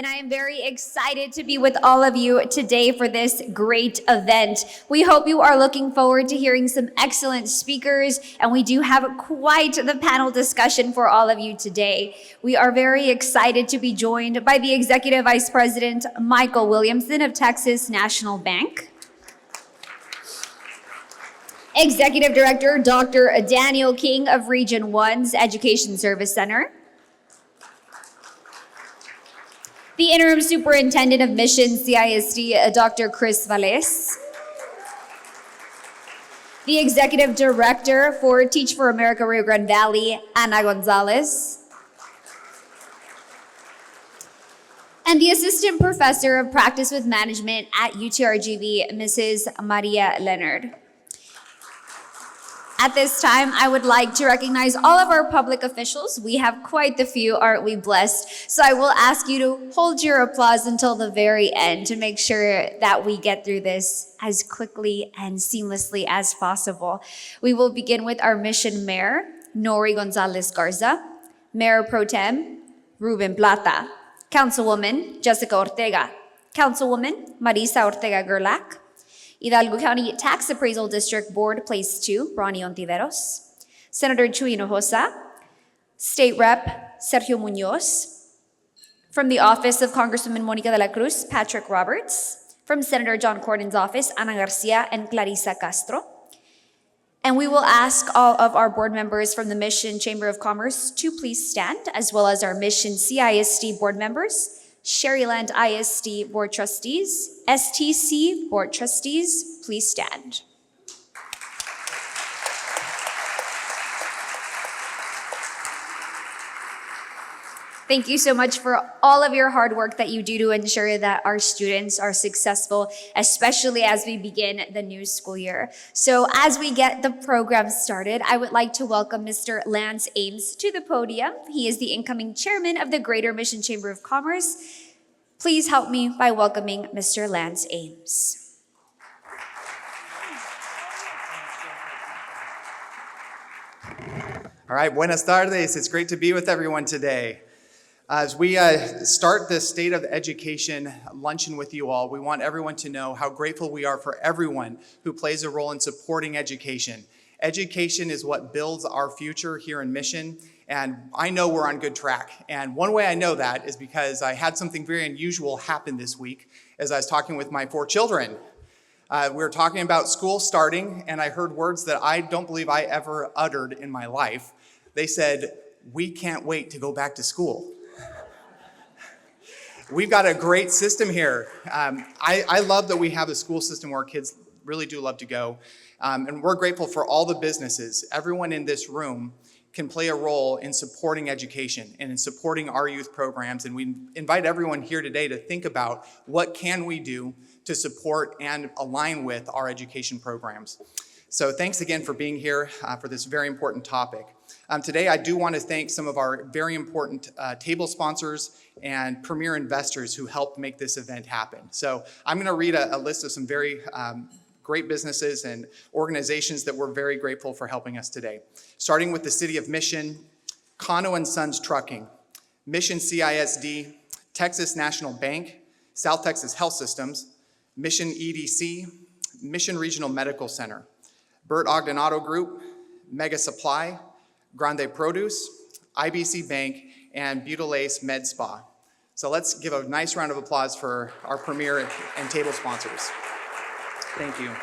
and I am very excited to be with all of you today for this great event. We hope you are looking forward to hearing some excellent speakers, and we do have quite the panel discussion for all of you today. We are very excited to be joined by the Executive Vice President, Michael Williamson of Texas National Bank, Executive Director, Dr. Daniel King of Region 1's Education Service Center, the Interim Superintendent of Mission CISD, Dr. Chris Valles, the Executive Director for Teach for America Rio Grande Valley, Ana Gonzalez, and the Assistant Professor of Practice with Management at UTRGV, Mrs. Maria Leonard. At this time, I would like to recognize all of our public officials. We have quite the few, aren't we blessed? So I will ask you to hold your applause until the very end to make sure that we get through this as quickly and seamlessly as possible. We will begin with our Mission Mayor, Nori Gonzalez Garza, Mayor Pro Tem, Ruben Plata, Councilwoman Jessica Ortega, Councilwoman Marisa Ortega Gerlach, Hidalgo County Tax Appraisal District Board Place 2, Ronnie Ontiveros, Senator Chuy Hinojosa, State Rep Sergio Munoz, from the office of Congresswoman Monica de la Cruz, Patrick Roberts, from Senator John Cornyn's office, Ana Garcia and Clarissa Castro. And we will ask all of our board members from the Mission Chamber of Commerce to please stand, as well as our Mission CISD board members, Sherryland ISD Board Trustees, STC Board Trustees, please stand. Thank you so much for all of your hard work that you do to ensure that our students are successful, especially as we begin the new school year. So as we get the program started, I would like to welcome Mr. Lance Ames to the podium. He is the incoming chairman of the Greater Mission Chamber of Commerce. Please help me by welcoming Mr. Lance Ames. All right, Buenas Tardes. It's great to be with everyone today. As we start the State of Education luncheon with you all, we want everyone to know how grateful we are for everyone who plays a role in supporting education. Education is what builds our future here in Mission, and I know we're on good track. And one way I know that is because I had something very unusual happen this week as I was talking with my 4 children. We were talking about school starting, and I heard words that I don't believe I ever uttered in my life. They said, "We can't wait to go back to school." We've got a great system here. I love that we have a school system where kids really do love to go. And we're grateful for all the businesses. Everyone in this room can play a role in supporting education and in supporting our youth programs. And we invite everyone here today to think about what can we do to support and align with our education programs. So thanks again for being here for this very important topic. Today, I do want to thank some of our very important table sponsors and premier investors who helped make this event happen. So I'm going to read a list of some very great businesses and organizations that we're very grateful for helping us today. Starting with the City of Mission, Cano & Sons Trucking, Mission CISD, Texas National Bank, South Texas Health Systems, Mission EDC, Mission Regional Medical Center, Burt Ogden Auto Group, Mega Supply, Grande Produce, IBC Bank, and Butalace Med Spa. So let's give a nice round of applause for our premier and table sponsors. Thank you.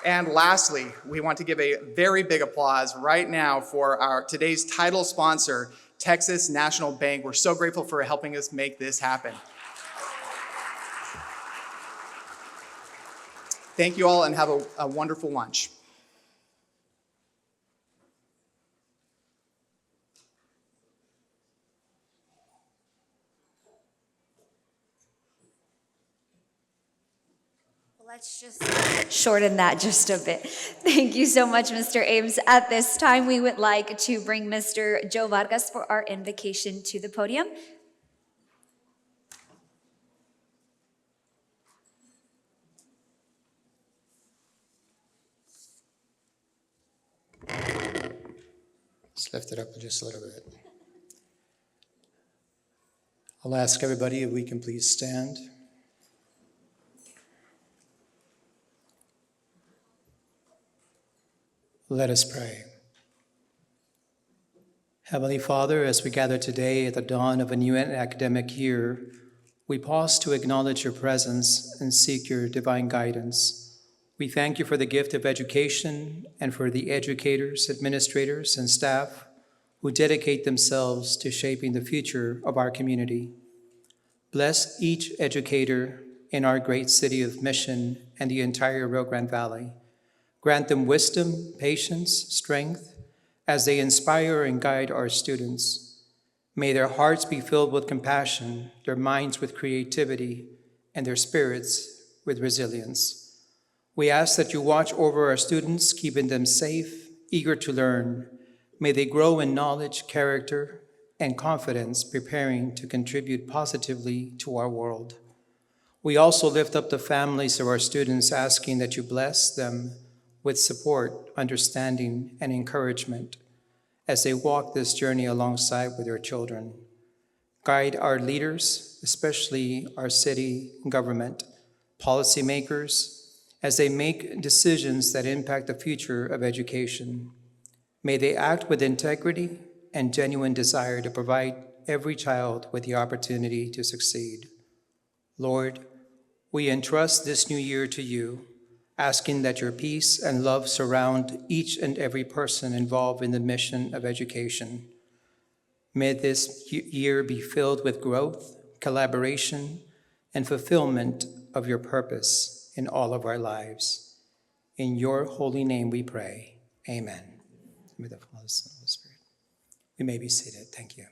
And lastly, we want to give a very big applause right now for our today's title sponsor, Texas National Bank. We're so grateful for helping us make this happen. Thank you all and have a wonderful lunch. Let's just shorten that just a bit. Thank you so much, Mr. Ames. At this time, we would like to bring Mr. Joe Vargas for our invocation to the podium. Let's lift it up just a little bit. I'll ask everybody if we can please stand. Let us pray. Heavenly Father, as we gather today at the dawn of a new academic year, we pause to acknowledge your presence and seek your divine guidance. We thank you for the gift of education and for the educators, administrators, and staff who dedicate themselves to shaping the future of our community. Bless each educator in our great city of Mission and the entire Rio Grande Valley. Grant them wisdom, patience, strength as they inspire and guide our students. May their hearts be filled with compassion, their minds with creativity, and their spirits with resilience. We ask that you watch over our students, keeping them safe, eager to learn. May they grow in knowledge, character, and confidence, preparing to contribute positively to our world. We also lift up the families of our students, asking that you bless them with support, understanding, and encouragement as they walk this journey alongside with their children. Guide our leaders, especially our city government, policymakers, as they make decisions that impact the future of education. May they act with integrity and genuine desire to provide every child with the opportunity to succeed. Lord, we entrust this new year to you, asking that your peace and love surround each and every person involved in the mission of education. May this year be filled with growth, collaboration, and fulfillment of your purpose in all of our lives. In your holy name we pray. Amen. With the Father, Son, and the Spirit. You may be seated. Thank you.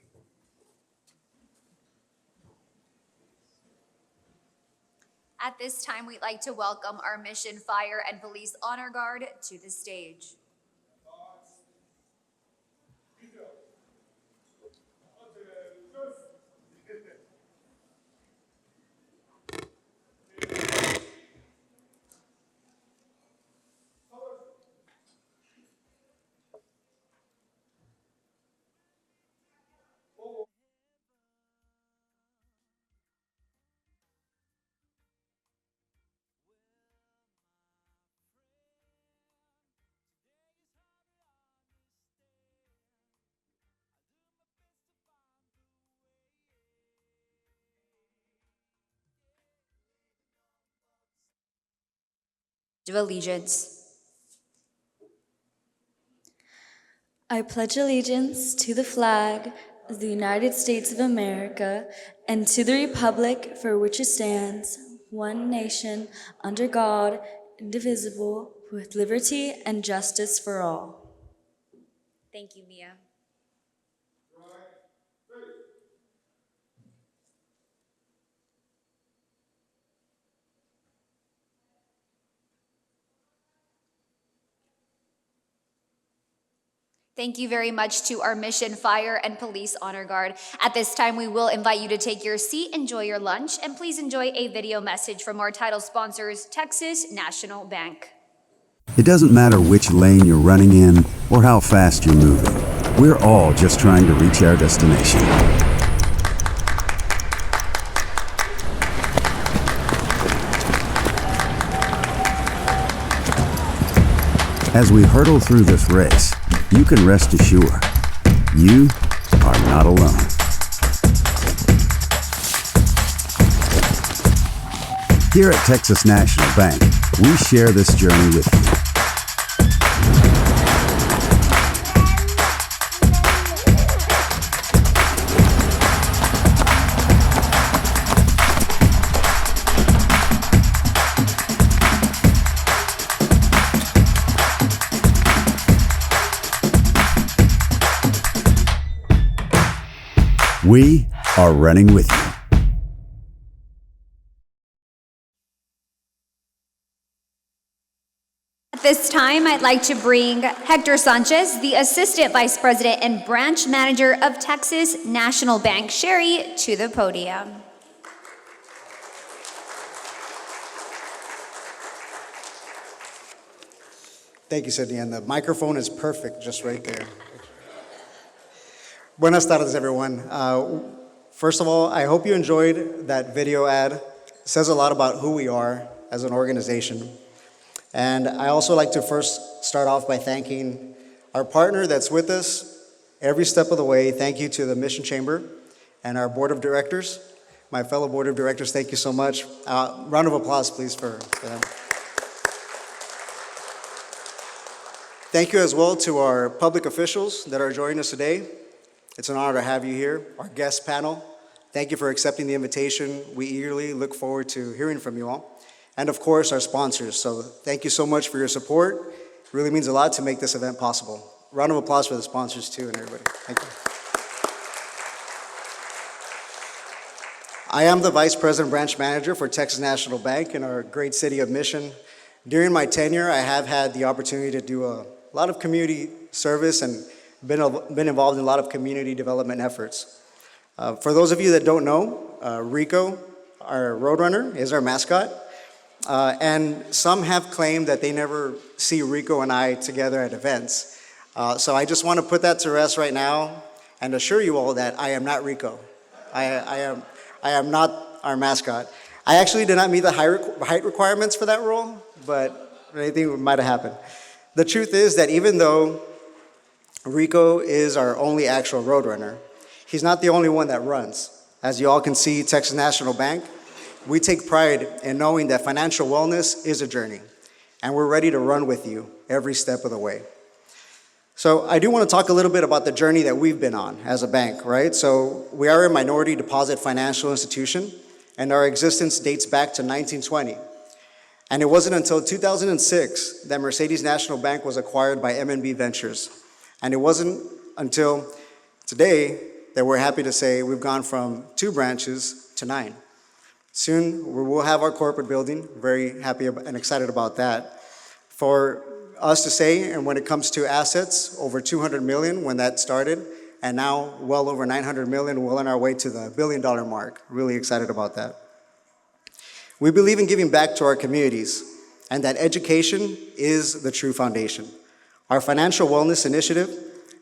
At this time, we'd like to welcome our Mission Fire and Police Honor Guard to the stage. Of allegiance. I pledge allegiance to the flag of the United States of America and to the republic for which it stands, one nation, under God, indivisible, with liberty and justice for all. Thank you, Mia. Thank you very much to our Mission Fire and Police Honor Guard. At this time, we will invite you to take your seat, enjoy your lunch, and please enjoy a video message from our title sponsors, Texas National Bank. It doesn't matter which lane you're running in or how fast you're moving. We're all just trying to reach our destination. As we hurtle through this race, you can rest assured, you are not alone. Here at Texas National Bank, we share this journey with you. We are running with you. At this time, I'd like to bring Hector Sanchez, the Assistant Vice President and Branch Manager of Texas National Bank, Sherry, to the podium. Thank you, Sydney, and the microphone is perfect just right there. Buenas tardes, everyone. First of all, I hope you enjoyed that video ad. It says a lot about who we are as an organization. And I also like to first start off by thanking our partner that's with us every step of the way. Thank you to the Mission Chamber and our board of directors. My fellow board of directors, thank you so much. Round of applause, please, for them. Thank you as well to our public officials that are joining us today. It's an honor to have you here. Our guest panel, thank you for accepting the invitation. We eagerly look forward to hearing from you all. And of course, our sponsors. So thank you so much for your support. It really means a lot to make this event possible. Round of applause for the sponsors too and everybody. Thank you. I am the Vice President Branch Manager for Texas National Bank in our great city of Mission. During my tenure, I have had the opportunity to do a lot of community service and been involved in a lot of community development efforts. For those of you that don't know, Rico, our Roadrunner, is our mascot. And some have claimed that they never see Rico and I together at events. So I just want to put that to rest right now and assure you all that I am not Rico. I am not our mascot. I actually did not meet the height requirements for that role, but anything might have happened. The truth is that even though Rico is our only actual Roadrunner, he's not the only one that runs. As you all can see, Texas National Bank, we take pride in knowing that financial wellness is a journey, and we're ready to run with you every step of the way. So I do want to talk a little bit about the journey that we've been on as a bank, right? So we are a minority deposit financial institution, and our existence dates back to 1920. And it wasn't until 2006 that Mercedes National Bank was acquired by M&B Ventures. And it wasn't until today that we're happy to say we've gone from 2 branches to 9. Soon we will have our corporate building, very happy and excited about that. For us to say, and when it comes to assets, over 200 million when that started, and now well over 900 million, well on our way to the $1 billion mark. Really excited about that. We believe in giving back to our communities, and that education is the true foundation. Our financial wellness initiative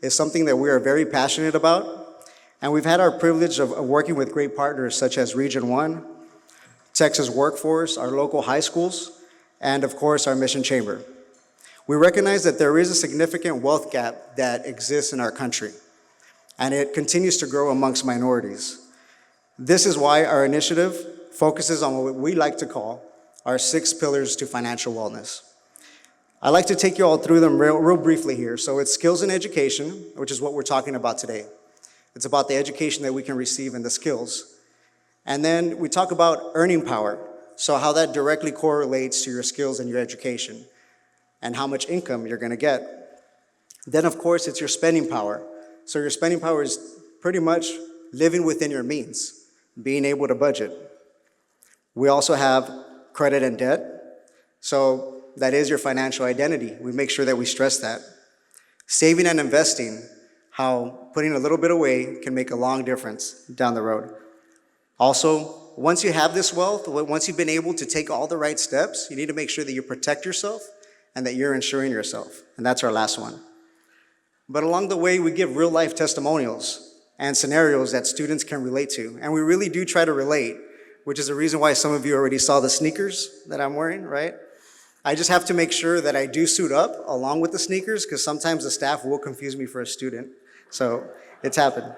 is something that we are very passionate about, and we've had our privilege of working with great partners such as Region 1, Texas Workforce, our local high schools, and of course our Mission Chamber. We recognize that there is a significant wealth gap that exists in our country, and it continues to grow amongst minorities. This is why our initiative focuses on what we like to call our 6 pillars to financial wellness. I'd like to take you all through them real briefly here. So it's skills and education, which is what we're talking about today. It's about the education that we can receive and the skills. And then we talk about earning power, so how that directly correlates to your skills and your education and how much income you're gonna get. Then of course it's your spending power. So your spending power is pretty much living within your means, being able to budget. We also have credit and debt. So that is your financial identity. We make sure that we stress that. Saving and investing, how putting a little bit away can make a long difference down the road. Also, once you have this wealth, once you've been able to take all the right steps, you need to make sure that you protect yourself and that you're insuring yourself. And that's our last one. But along the way, we give real life testimonials and scenarios that students can relate to. And we really do try to relate, which is the reason why some of you already saw the sneakers that I'm wearing, right? I just have to make sure that I do suit up along with the sneakers, because sometimes the staff will confuse me for a student. So it's happened.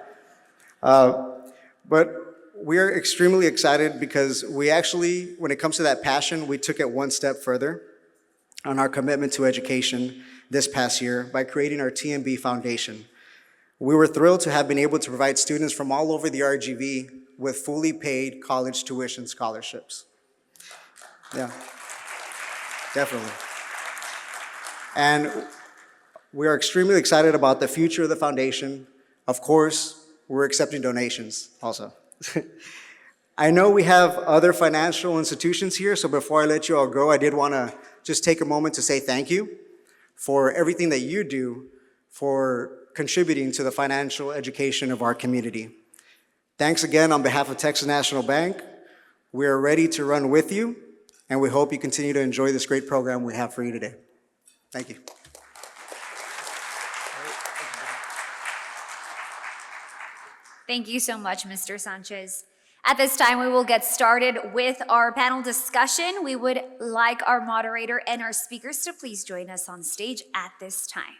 But we're extremely excited because we actually, when it comes to that passion, we took it one step further on our commitment to education this past year by creating our TMB Foundation. We were thrilled to have been able to provide students from all over the RGV with fully paid college tuition scholarships. Yeah, definitely. And we are extremely excited about the future of the foundation. Of course, we're accepting donations also. I know we have other financial institutions here, so before I let you all go, I did want to just take a moment to say thank you for everything that you do for contributing to the financial education of our community. Thanks again on behalf of Texas National Bank. We are ready to run with you, and we hope you continue to enjoy this great program we have for you today. Thank you. Thank you so much, Mr. Sanchez. At this time, we will get started with our panel discussion. We would like our moderator and our speakers to please join us on stage at this time.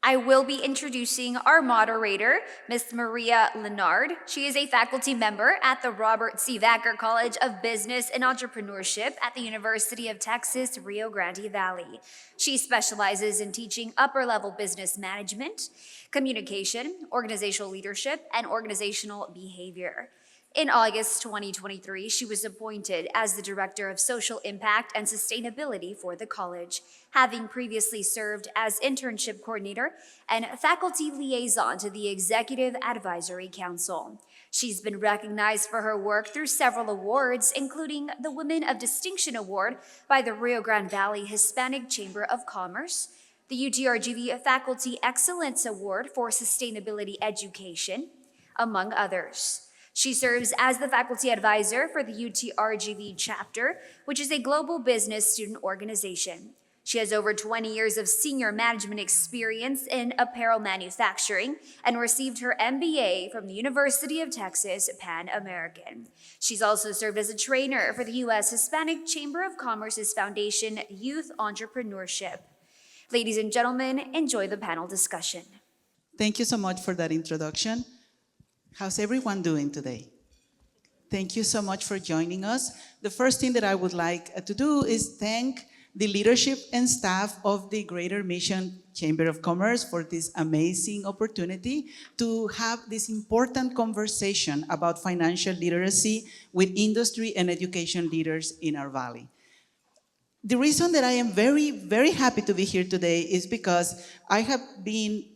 I will be introducing our moderator, Ms. Maria Leonard. She is a faculty member at the Robert C. Vacker College of Business and Entrepreneurship at the University of Texas, Rio Grande Valley. She specializes in teaching upper-level business management, communication, organizational leadership, and organizational behavior. In August 2023, she was appointed as the Director of Social Impact and Sustainability for the college, having previously served as Internship Coordinator and Faculty Liaison to the Executive Advisory Council. She's been recognized for her work through several awards, including the Women of Distinction Award by the Rio Grande Valley Hispanic Chamber of Commerce, the UTRGV Faculty Excellence Award for Sustainability Education, among others. She serves as the faculty advisor for the UTRGV chapter, which is a global business student organization. She has over 20 years of senior management experience in apparel manufacturing and received her MBA from the University of Texas Pan American. She's also served as a trainer for the U.S. Hispanic Chamber of Commerce's Foundation Youth Entrepreneurship. Ladies and gentlemen, enjoy the panel discussion. Thank you so much for that introduction. How's everyone doing today? Thank you so much for joining us. The first thing that I would like to do is thank the leadership and staff of the Greater Mission Chamber of Commerce for this amazing opportunity to have this important conversation about financial literacy with industry and education leaders in our valley. The reason that I am very, very happy to be here today is because I have been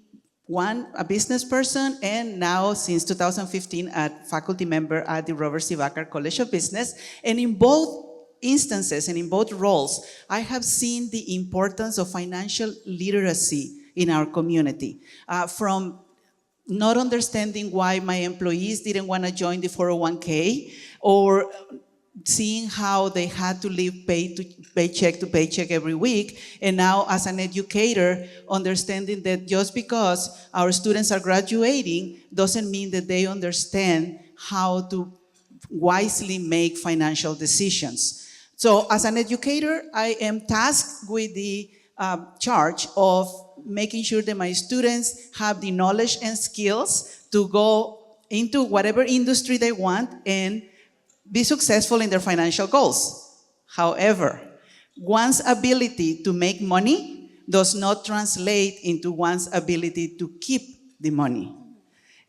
a business person, and now since 2015 a faculty member at the Robert C. Vacker College of Business. And in both instances and in both roles, I have seen the importance of financial literacy in our community. From not understanding why my employees didn't want to join the 401k, or seeing how they had to live paycheck to paycheck every week, and now as an educator, understanding that just because our students are graduating doesn't mean that they understand how to wisely make financial decisions. So as an educator, I am tasked with the charge of making sure that my students have the knowledge and skills to go into whatever industry they want and be successful in their financial goals. However, one's ability to make money does not translate into one's ability to keep the money.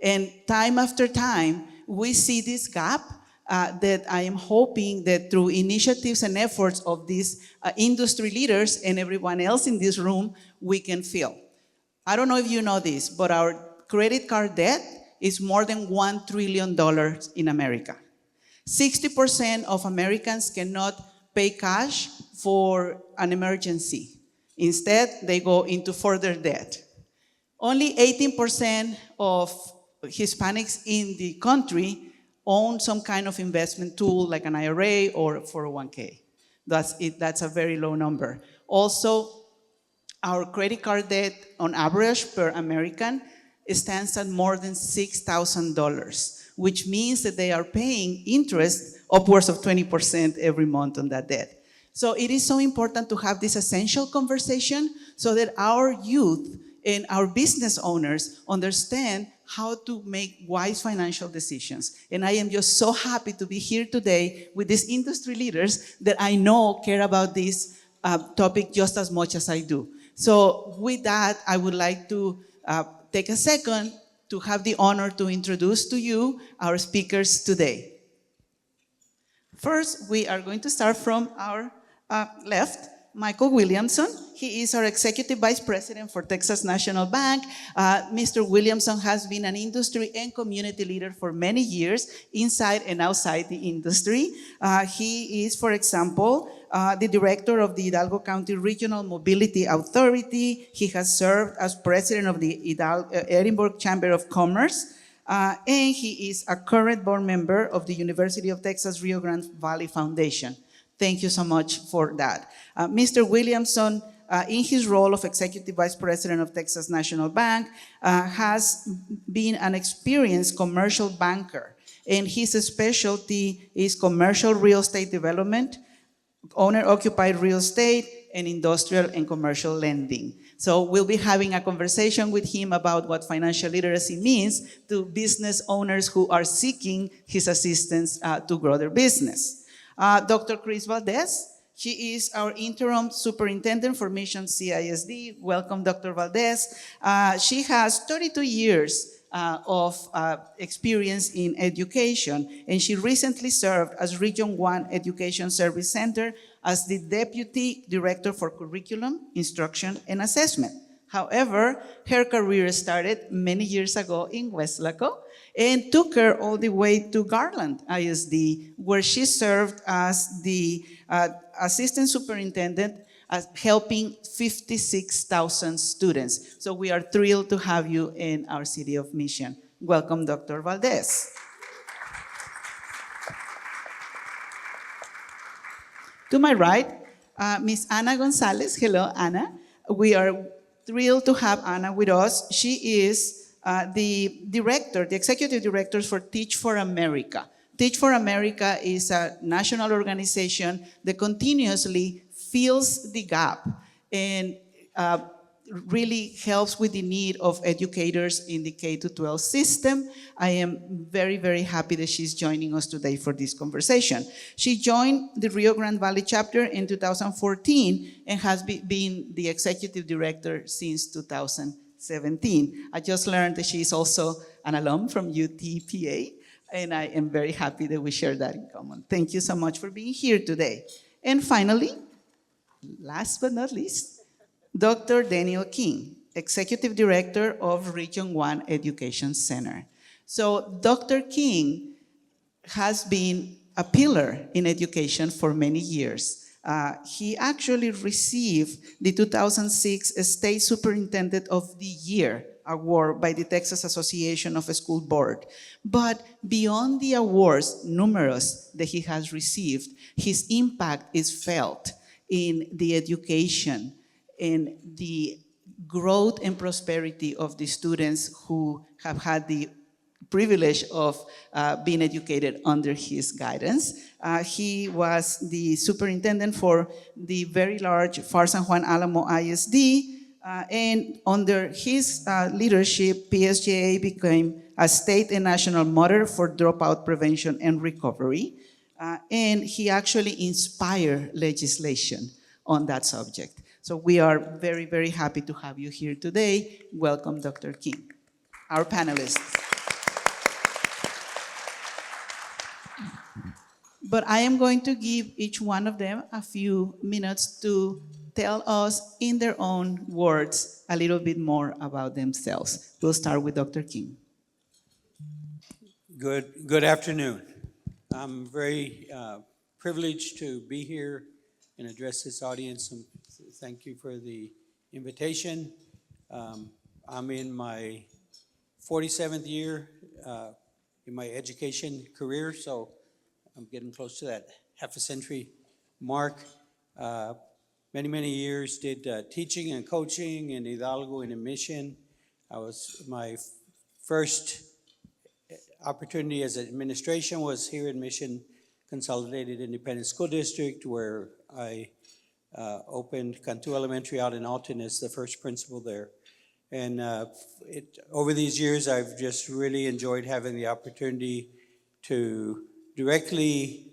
And time after time, we see this gap that I am hoping that through initiatives and efforts of these industry leaders and everyone else in this room, we can fill. I don't know if you know this, but our credit card debt is more than $1 trillion in America. 60% of Americans cannot pay cash for an emergency. Instead, they go into further debt. Only 18% of Hispanics in the country own some kind of investment tool like an IRA or 401k. That's a very low number. Also, our credit card debt on average per American stands at more than $6,000. Which means that they are paying interest upwards of 20% every month on that debt. So it is so important to have this essential conversation so that our youth and our business owners understand how to make wise financial decisions. And I am just so happy to be here today with these industry leaders that I know care about this topic just as much as I do. So with that, I would like to take a second to have the honor to introduce to you our speakers today. First, we are going to start from our left, Michael Williamson. He is our Executive Vice President for Texas National Bank. Mr. Williamson has been an industry and community leader for many years, inside and outside the industry. He is, for example, the director of the Hidalgo County Regional Mobility Authority. He has served as president of the Edinburgh Chamber of Commerce. And he is a current board member of the University of Texas Rio Grande Valley Foundation. Thank you so much for that. Mr. Williamson, in his role of Executive Vice President of Texas National Bank, has been an experienced commercial banker, and his specialty is commercial real estate development, owner-occupied real estate, and industrial and commercial lending. So we'll be having a conversation with him about what financial literacy means to business owners who are seeking his assistance to grow their business. Dr. Chris Valdez, she is our interim superintendent for Mission CISD. Welcome, Dr. Valdez. She has 32 years of experience in education, and she recently served as Region 1 Education Service Center as the Deputy Director for Curriculum, Instruction, and Assessment. However, her career started many years ago in West Laco and took her all the way to Garland ISD, where she served as the Assistant Superintendent, helping 56,000 students. So we are thrilled to have you in our city of Mission. Welcome, Dr. Valdez. To my right, Ms. Ana Gonzalez. Hello, Ana. We are thrilled to have Ana with us. She is the director, the executive director for Teach for America. Teach for America is a national organization that continuously fills the gap and really helps with the need of educators in the K-12 system. I am very, very happy that she's joining us today for this conversation. She joined the Rio Grande Valley chapter in 2014 and has been the executive director since 2017. I just learned that she is also an alum from UTPA, and I am very happy that we share that in common. Thank you so much for being here today. And finally, last but not least, Dr. Daniel King, Executive Director of Region 1 Education Center. So Dr. King has been a pillar in education for many years. He actually received the 2006 State Superintendent of the Year award by the Texas Association of School Board. But beyond the awards, numerous that he has received, his impact is felt in the education, in the growth and prosperity of the students who have had the privilege of being educated under his guidance. He was the superintendent for the very large FAR San Juan Alamo ISD, and under his leadership, PSJA became a state and national model for dropout prevention and recovery, and he actually inspired legislation on that subject. So we are very, very happy to have you here today. Welcome, Dr. King, our panelists. But I am going to give each one of them a few minutes to tell us in their own words a little bit more about themselves. We'll start with Dr. King. Good afternoon. I'm very privileged to be here and address this audience, and thank you for the invitation. I'm in my 47th year in my education career, so I'm getting close to that half a century mark. Many years did teaching and coaching in Hidalgo and in Mission. My first opportunity as an administration was here in Mission Consolidated Independent School District, where I opened Cantu Elementary out in Alton as the first principal there. And over these years, I've just really enjoyed having the opportunity to directly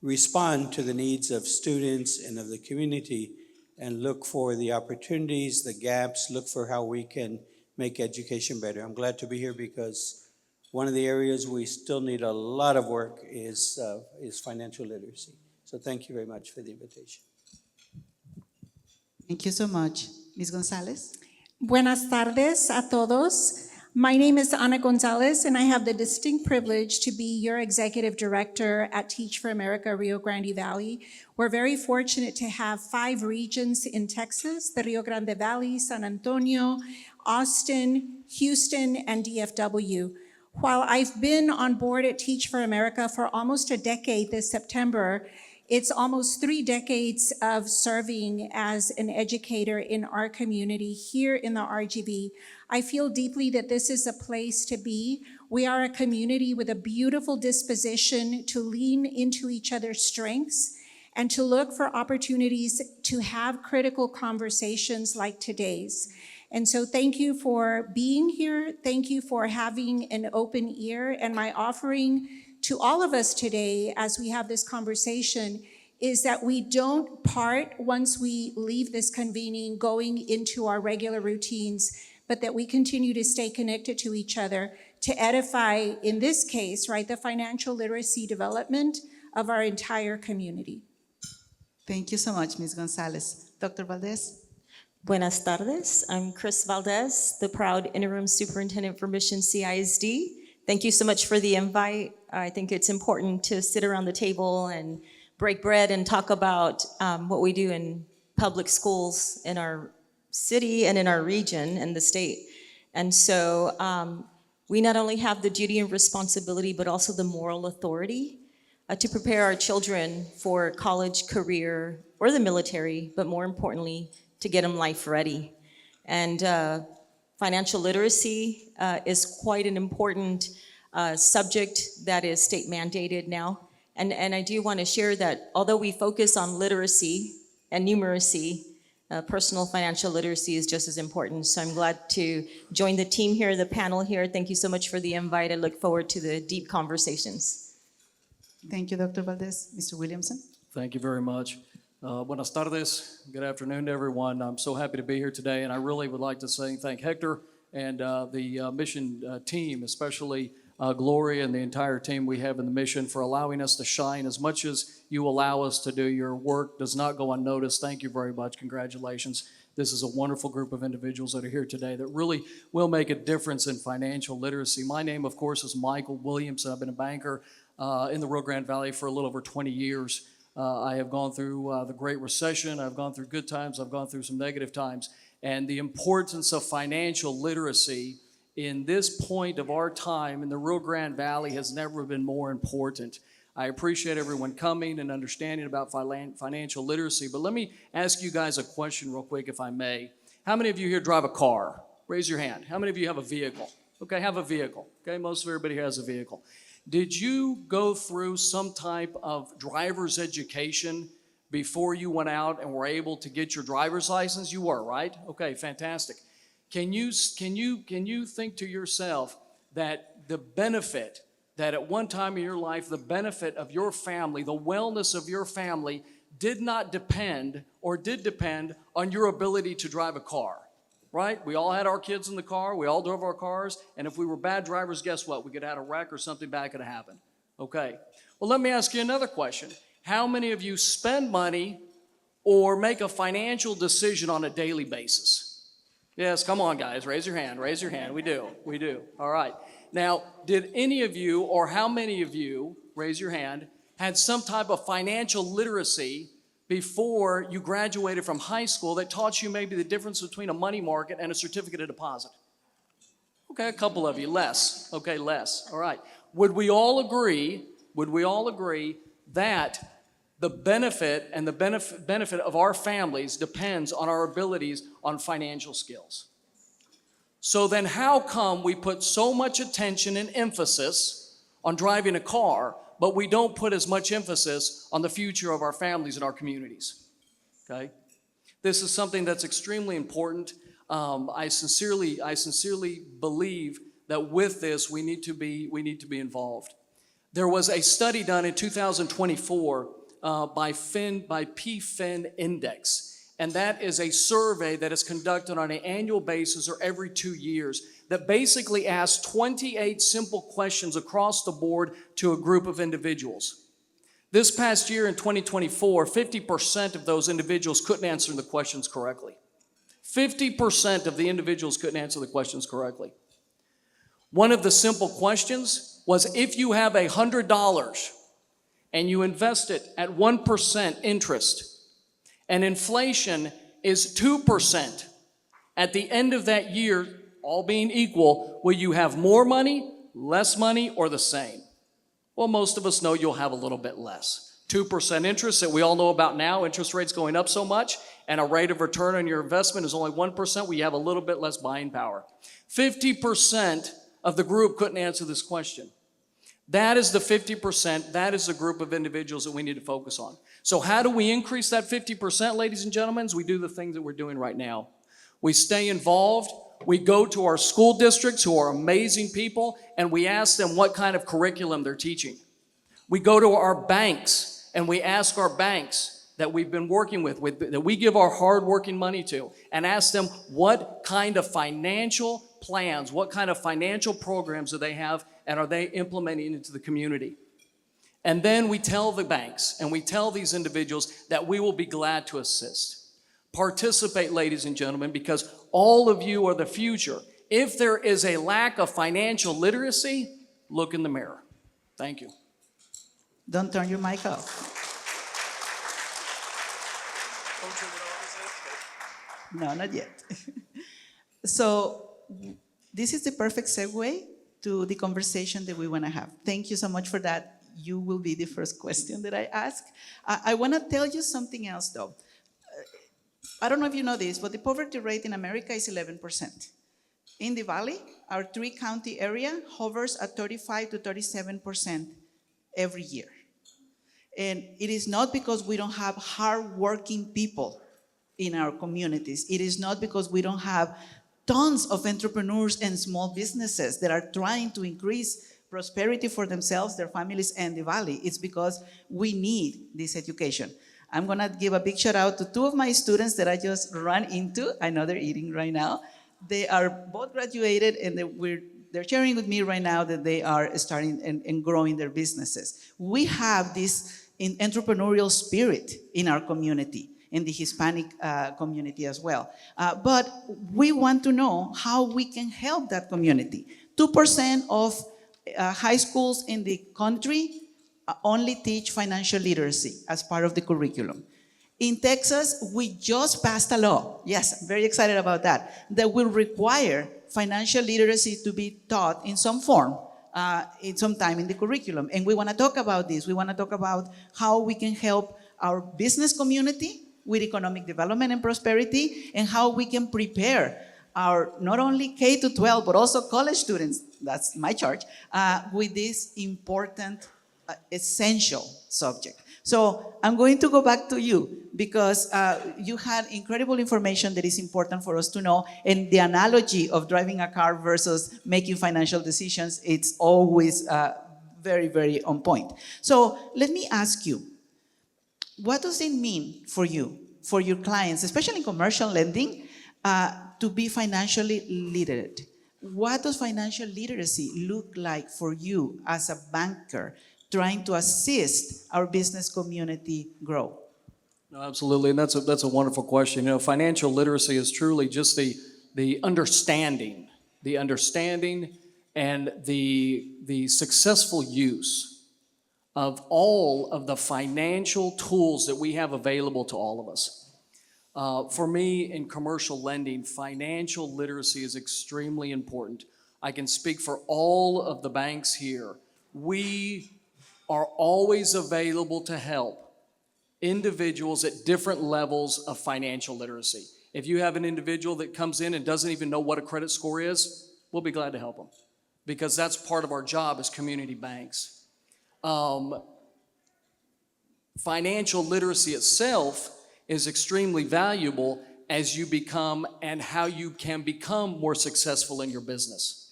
respond to the needs of students and of the community and look for the opportunities, the gaps, look for how we can make education better. I'm glad to be here because one of the areas we still need a lot of work is financial literacy. So thank you very much for the invitation. Thank you so much. Ms. Gonzalez? Buenas tardes a todos. My name is Ana Gonzalez, and I have the distinct privilege to be your executive director at Teach for America Rio Grande Valley. We're very fortunate to have 5 regions in Texas: the Rio Grande Valley, San Antonio, Austin, Houston, and DFW. While I've been on board at Teach for America for almost a decade this September, it's almost 3 decades of serving as an educator in our community here in the RGV. I feel deeply that this is a place to be. We are a community with a beautiful disposition to lean into each other's strengths and to look for opportunities to have critical conversations like today's. And so thank you for being here. Thank you for having an open ear. And my offering to all of us today as we have this conversation is that we don't part once we leave this convening going into our regular routines, but that we continue to stay connected to each other to edify, in this case, right, the financial literacy development of our entire community. Thank you so much, Ms. Gonzalez. Dr. Valdez? Buenas tardes. I'm Chris Valdez, the proud interim superintendent for Mission CISD. Thank you so much for the invite. I think it's important to sit around the table and break bread and talk about what we do in public schools in our city and in our region and the state. And so we not only have the duty and responsibility, but also the moral authority to prepare our children for college, career, or the military, but more importantly, to get them life ready. And financial literacy is quite an important subject that is state mandated now. And I do want to share that although we focus on literacy and numeracy, personal financial literacy is just as important. So I'm glad to join the team here, the panel here. Thank you so much for the invite. I look forward to the deep conversations. Thank you, Dr. Valdez. Mr. Williamson? Thank you very much. Buenas tardes. Good afternoon to everyone. I'm so happy to be here today, and I really would like to thank Hector and the mission team, especially Gloria and the entire team we have in the mission for allowing us to shine. As much as you allow us to do, your work does not go unnoticed. Thank you very much. Congratulations. This is a wonderful group of individuals that are here today that really will make a difference in financial literacy. My name, of course, is Michael Williamson. I've been a banker in the Rio Grande Valley for a little over 20 years. I have gone through the Great Recession. I've gone through good times. I've gone through some negative times. And the importance of financial literacy in this point of our time in the Rio Grande Valley has never been more important. I appreciate everyone coming and understanding about financial literacy. But let me ask you guys a question real quick, if I may. How many of you here drive a car? Raise your hand. How many of you have a vehicle? Okay, have a vehicle. Okay, most of everybody here has a vehicle. Did you go through some type of driver's education before you went out and were able to get your driver's license? You were, right? Okay, fantastic. Can you think to yourself that the benefit that at one time in your life, the benefit of your family, the wellness of your family did not depend or did depend on your ability to drive a car? Right? We all had our kids in the car. We all drove our cars. And if we were bad drivers, guess what? We could have had a wreck or something bad could have happened. Okay. Well, let me ask you another question. How many of you spend money or make a financial decision on a daily basis? Yes, come on, guys. Raise your hand. Raise your hand. We do. We do. All right. Now, did any of you or how many of you, raise your hand, had some type of financial literacy before you graduated from high school that taught you maybe the difference between a money market and a certificate of deposit? Okay, a couple of you, less. Okay, less. All right. Would we all agree that the benefit and the benefit of our families depends on our abilities on financial skills? So then how come we put so much attention and emphasis on driving a car, but we don't put as much emphasis on the future of our families and our communities? Okay? This is something that's extremely important. I sincerely believe that with this, we need to be involved. There was a study done in 2024 by PFIN Index, and that is a survey that is conducted on an annual basis or every 2 years that basically asks 28 simple questions across the board to a group of individuals. This past year in 2024, 50% of those individuals couldn't answer the questions correctly. 50% of the individuals couldn't answer the questions correctly. One of the simple questions was, if you have $100 and you invest it at 1% interest and inflation is 2%, at the end of that year, all being equal, will you have more money less money or the same? Well, most of us know you'll have a little bit less. 2% interest that we all know about now, interest rates going up so much, and a rate of return on your investment is only 1%, we have a little bit less buying power. 50% of the group couldn't answer this question. That is the 50%, that is the group of individuals that we need to focus on. So how do we increase that 50%, ladies and gentlemen? We do the things that we're doing right now. We stay involved. We go to our school districts, who are amazing people, and we ask them what kind of curriculum they're teaching. We go to our banks, and we ask our banks that we've been working with, that we give our hard-working money to, and ask them what kind of financial plans, what kind of financial programs do they have, and are they implementing into the community? And then we tell the banks, and we tell these individuals that we will be glad to assist. Participate, ladies and gentlemen, because all of you are the future. If there is a lack of financial literacy, look in the mirror. Thank you. Don't turn your mic off. No, not yet. So this is the perfect segue to the conversation that we want to have. Thank you so much for that. You will be the first question that I ask. I want to tell you something else, though. I don't know if you know this, but the poverty rate in America is 11%. In the Valley, our 3-county area hovers at 35 to 37% every year. And it is not because we don't have hardworking people in our communities. It is not because we don't have tons of entrepreneurs and small businesses that are trying to increase prosperity for themselves, their families, and the Valley. It's because we need this education. I'm gonna give a big shout out to 2 of my students that I just ran into. I know they're eating right now. They are both graduated, and they're sharing with me right now that they are starting and growing their businesses. We have this entrepreneurial spirit in our community, in the Hispanic community as well. But we want to know how we can help that community. 2% of high schools in the country only teach financial literacy as part of the curriculum. In Texas, we just passed a law, yes, I'm very excited about that will require financial literacy to be taught in some form, in some time in the curriculum. And we want to talk about this. We want to talk about how we can help our business community with economic development and prosperity, and how we can prepare our not only K to 12, but also college students, that's my charge, with this important essential subject. So I'm going to go back to you because you had incredible information that is important for us to know, and the analogy of driving a car versus making financial decisions, it's always very, very on point. So let me ask you, what does it mean for you, for your clients, especially in commercial lending, to be financially literate? What does financial literacy look like for you as a banker trying to assist our business community grow? No, absolutely, and that's a wonderful question. You know, financial literacy is truly just the understanding and the successful use of all of the financial tools that we have available to all of us. For me, in commercial lending, financial literacy is extremely important. I can speak for all of the banks here. We are always available to help individuals at different levels of financial literacy. If you have an individual that comes in and doesn't even know what a credit score is, we'll be glad to help them, because that's part of our job as community banks. Financial literacy itself is extremely valuable as you become and how you can become more successful in your business.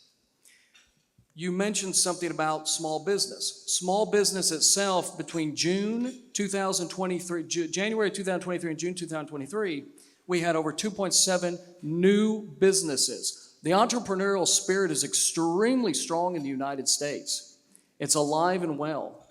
You mentioned something about small business. Small business itself, between January 2023 and June 2023, we had over 2.7 new businesses. The entrepreneurial spirit is extremely strong in the United States. It's alive and well.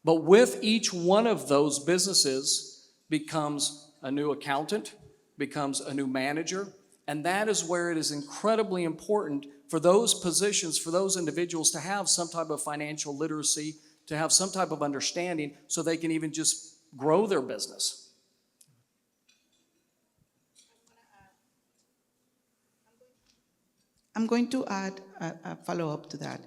But with each one of those businesses becomes a new accountant, becomes a new manager, and that is where it is incredibly important for those positions, for those individuals to have some type of financial literacy, to have some type of understanding so they can even just grow their business. I'm going to add a follow-up to that.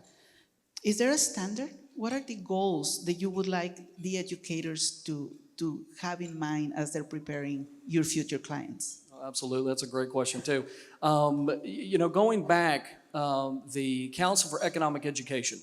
is there a standard? What are the goals that you would like the educators to have in mind as they're preparing your future clients? Absolutely, that's a great question too. Going back, the Council for Economic Education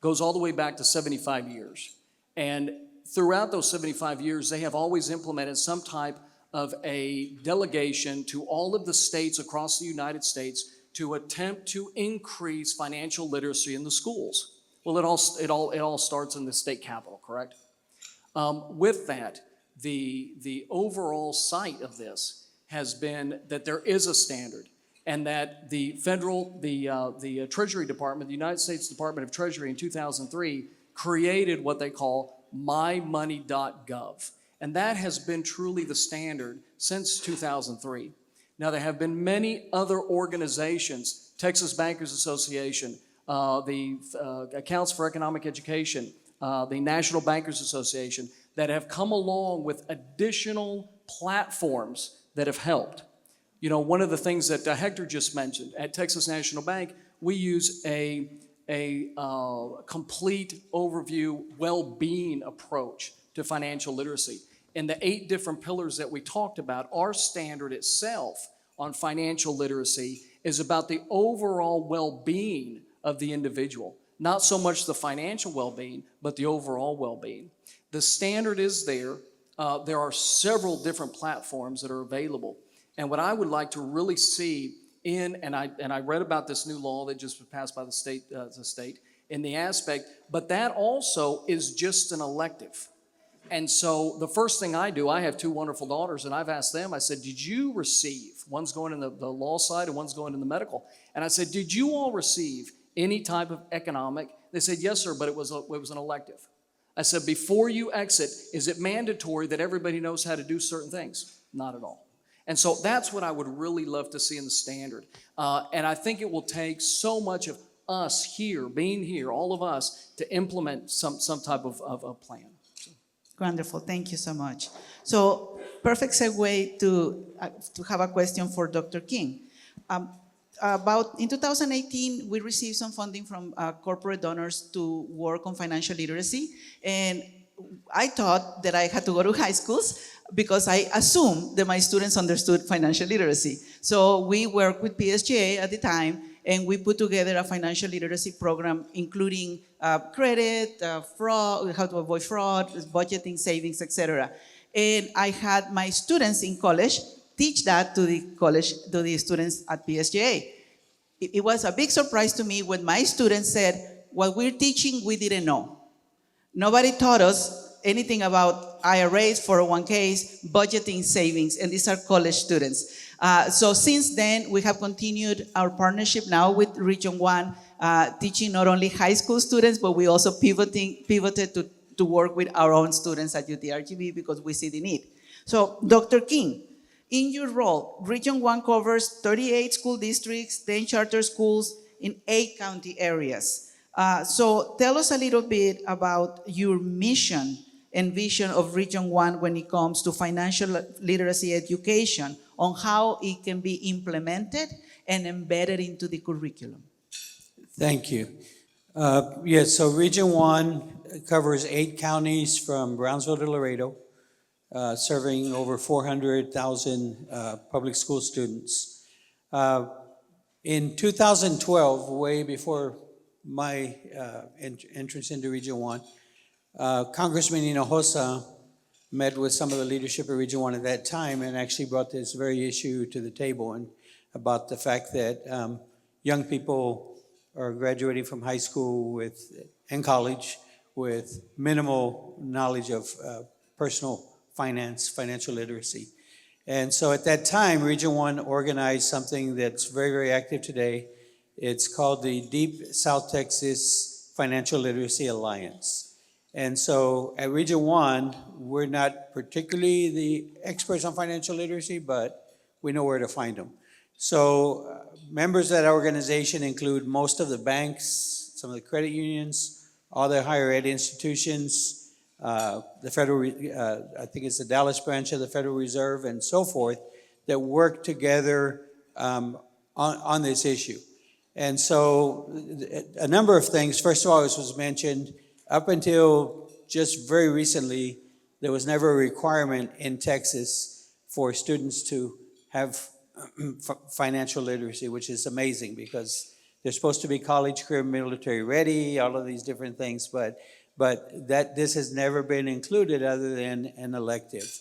goes all the way back to 75 years. And throughout those 75 years, they have always implemented some type of a delegation to all of the states across the United States to attempt to increase financial literacy in the schools. Well, it all starts in the state capital, correct? With that, the overall sight of this has been that there is a standard, and that the Treasury Department, the United States Department of Treasury in 2003 created what they call mymoney.gov. And that has been truly the standard since 2003. Now, there have been many other organizations, Texas Bankers Association, the Accounts for Economic Education, the National Bankers Association, that have come along with additional platforms that have helped. One of the things that Hector just mentioned, at Texas National Bank, we use a complete overview, well-being approach to financial literacy. And the 8 different pillars that we talked about, our standard itself on financial literacy is about the overall well-being of the individual. Not so much the financial well-being, but the overall well-being. The standard is there. There are several different platforms that are available. And what I would like to really see and I read about this new law that just was passed by the state in the aspect, but that also is just an elective. And so the first thing I do, I have 2 wonderful daughters, and I've asked them, I said, did you receive, one's going in the law side and one's going in the medical, and I said, did you all receive any type of economic? They said, yes, sir, but it was an elective. I said, before you exit, is it mandatory that everybody knows how to do certain things? Not at all. And so that's what I would really love to see in the standard. And I think it will take so much of us here, being here, all of us, to implement some type of plan. Wonderful, thank you so much. So, perfect segue to have a question for Dr. King. In 2018, we received some funding from corporate donors to work on financial literacy, and I thought that I had to go to high schools because I assumed that my students understood financial literacy. So we worked with PSGA at the time, and we put together a financial literacy program, including credit, fraud, how to avoid fraud, budgeting, savings, etc. And I had my students in college teach that to the students at PSGA. It was a big surprise to me when my students said, what we're teaching, we didn't know. Nobody taught us anything about IRAs, 401ks, budgeting, savings, and these are college students. So since then, we have continued our partnership now with Region 1, teaching not only high school students, but we also pivoted to work with our own students at UTRGV because we see the need. So, Dr. King, in your role, Region 1 covers 38 school districts, 10 charter schools in 8 county areas. So tell us a little bit about your mission and vision of Region 1 when it comes to financial literacy education, on how it can be implemented and embedded into the curriculum. Thank you. Yes, so Region 1 covers 8 counties from Brownsville to Laredo, serving over 400,000 public school students. In 2012, way before my entrance into Region 1, Congressman Hinojosa met with some of the leadership of Region 1 at that time and actually brought this very issue to the table, and about the fact that young people are graduating from high school and college with minimal knowledge of personal finance, financial literacy. And so at that time, Region 1 organized something that's very, very active today. It's called the Deep South Texas Financial Literacy Alliance. And so at Region 1, we're not particularly the experts on financial literacy, but we know where to find them. So members of that organization include most of the banks, some of the credit unions, all the higher ed institutions, the federal, I think it's the Dallas branch of the Federal Reserve and so forth, that work together on this issue. And so a number of things. First of all, as was mentioned, up until just very recently, there was never a requirement in Texas for students to have financial literacy, which is amazing because they're supposed to be college, career, military ready, all of these different things, but that this has never been included other than an elective.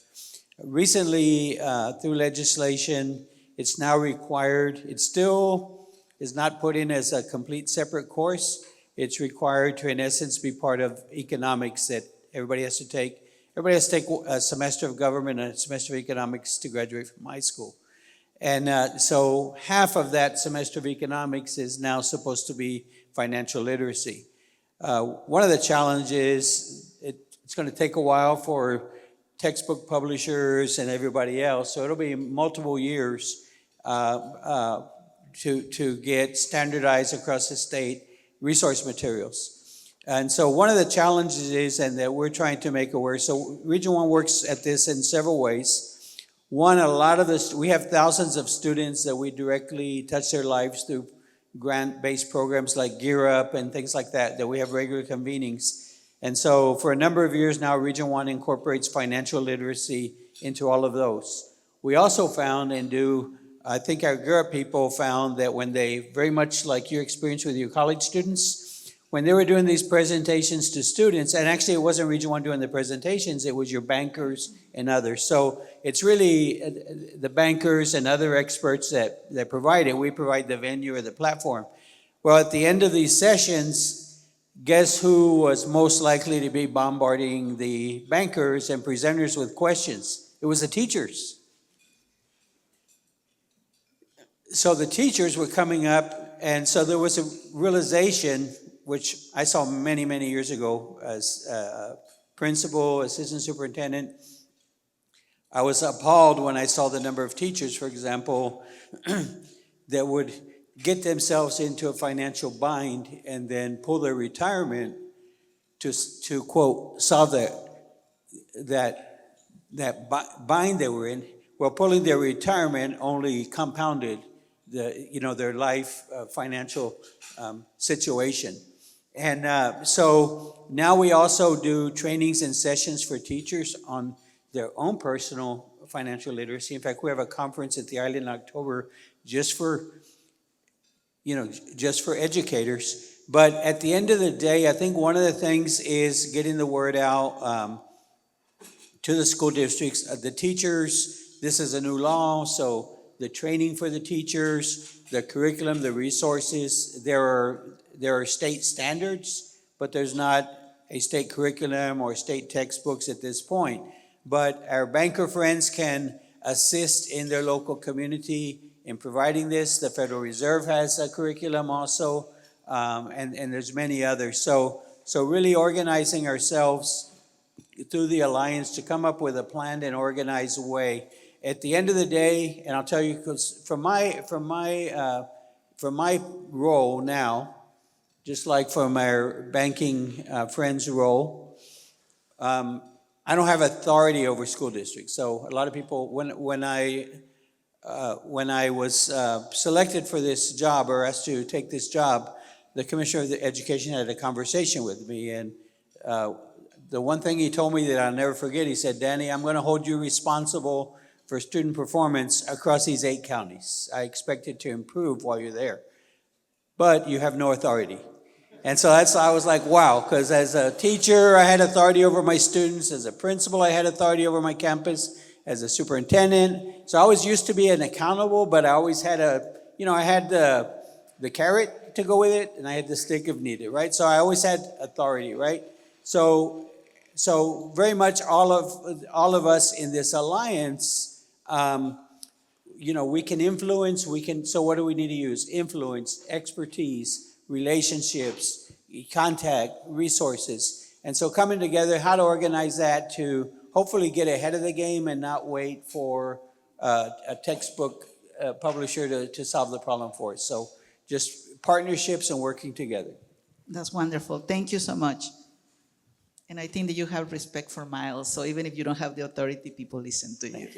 Recently, through legislation, it's now required. It still is not put in as a complete separate course. It's required to, in essence, be part of economics that everybody has to take. Everybody has to take a semester of government and a semester of economics to graduate from high school. And so half of that semester of economics is now supposed to be financial literacy. One of the challenges, it's going to take a while for textbook publishers and everybody else, so it'll be multiple years to get standardized across the state resource materials. And so one of the challenges is, and that we're trying to make aware, so Region 1 works at this in several ways. One, a lot of this, we have thousands of students that we directly touch their lives through grant-based programs like Gear Up and things like that we have regular convenings. And so for a number of years now, Region 1 incorporates financial literacy into all of those. We also found I think our Gear Up people found that when they, very much like your experience with your college students, when they were doing these presentations to students, and actually it wasn't Region 1 doing the presentations, it was your bankers and others. So it's really the bankers and other experts that provide it. We provide the venue or the platform. Well, at the end of these sessions, guess who was most likely to be bombarding the bankers and presenters with questions? It was the teachers. So the teachers were coming up, and so there was a realization, which I saw many, many years ago as a principal, assistant superintendent. I was appalled when I saw the number of teachers, for example, that would get themselves into a financial bind and then pull their retirement to quote, solve that bind they were in. Well, pulling their retirement only compounded their life financial situation. And so now we also do trainings and sessions for teachers on their own personal financial literacy. In fact, we have a conference at the island in October just for educators. But at the end of the day, I think one of the things is getting the word out to the school districts, the teachers. This is a new law, so the training for the teachers, the curriculum, the resources, there are state standards, but there's not a state curriculum or state textbooks at this point. But our banker friends can assist in their local community in providing this. The Federal Reserve has a curriculum also, and there's many others. So really organizing ourselves through the Alliance to come up with a planned and organized way. At the end of the day, and I'll tell you, because from my role now, just like from our banking friends' role, I don't have authority over school districts. So a lot of people, when I was selected for this job or asked to take this job, the Commissioner of Education had a conversation with me, and the one thing he told me that I'll never forget, he said, "Danny, I'm going to hold you responsible for student performance across these 8 counties. I expect it to improve while you're there, but you have no authority." And so I was like, wow, because as a teacher, I had authority over my students. As a principal, I had authority over my campus. As a superintendent, so I was used to being accountable, but I always had I had the carrot to go with it, and I had the stick if needed, right? So I always had authority, right? So very much all of us in this alliance, we can influence, so what do we need to use? Influence, expertise, relationships, contact, resources. And so coming together, how to organize that to hopefully get ahead of the game and not wait for a textbook publisher to solve the problem for us. So just partnerships and working together. That's wonderful. Thank you so much. And I think that you have respect for Miles, so even if you don't have the authority, people listen to you.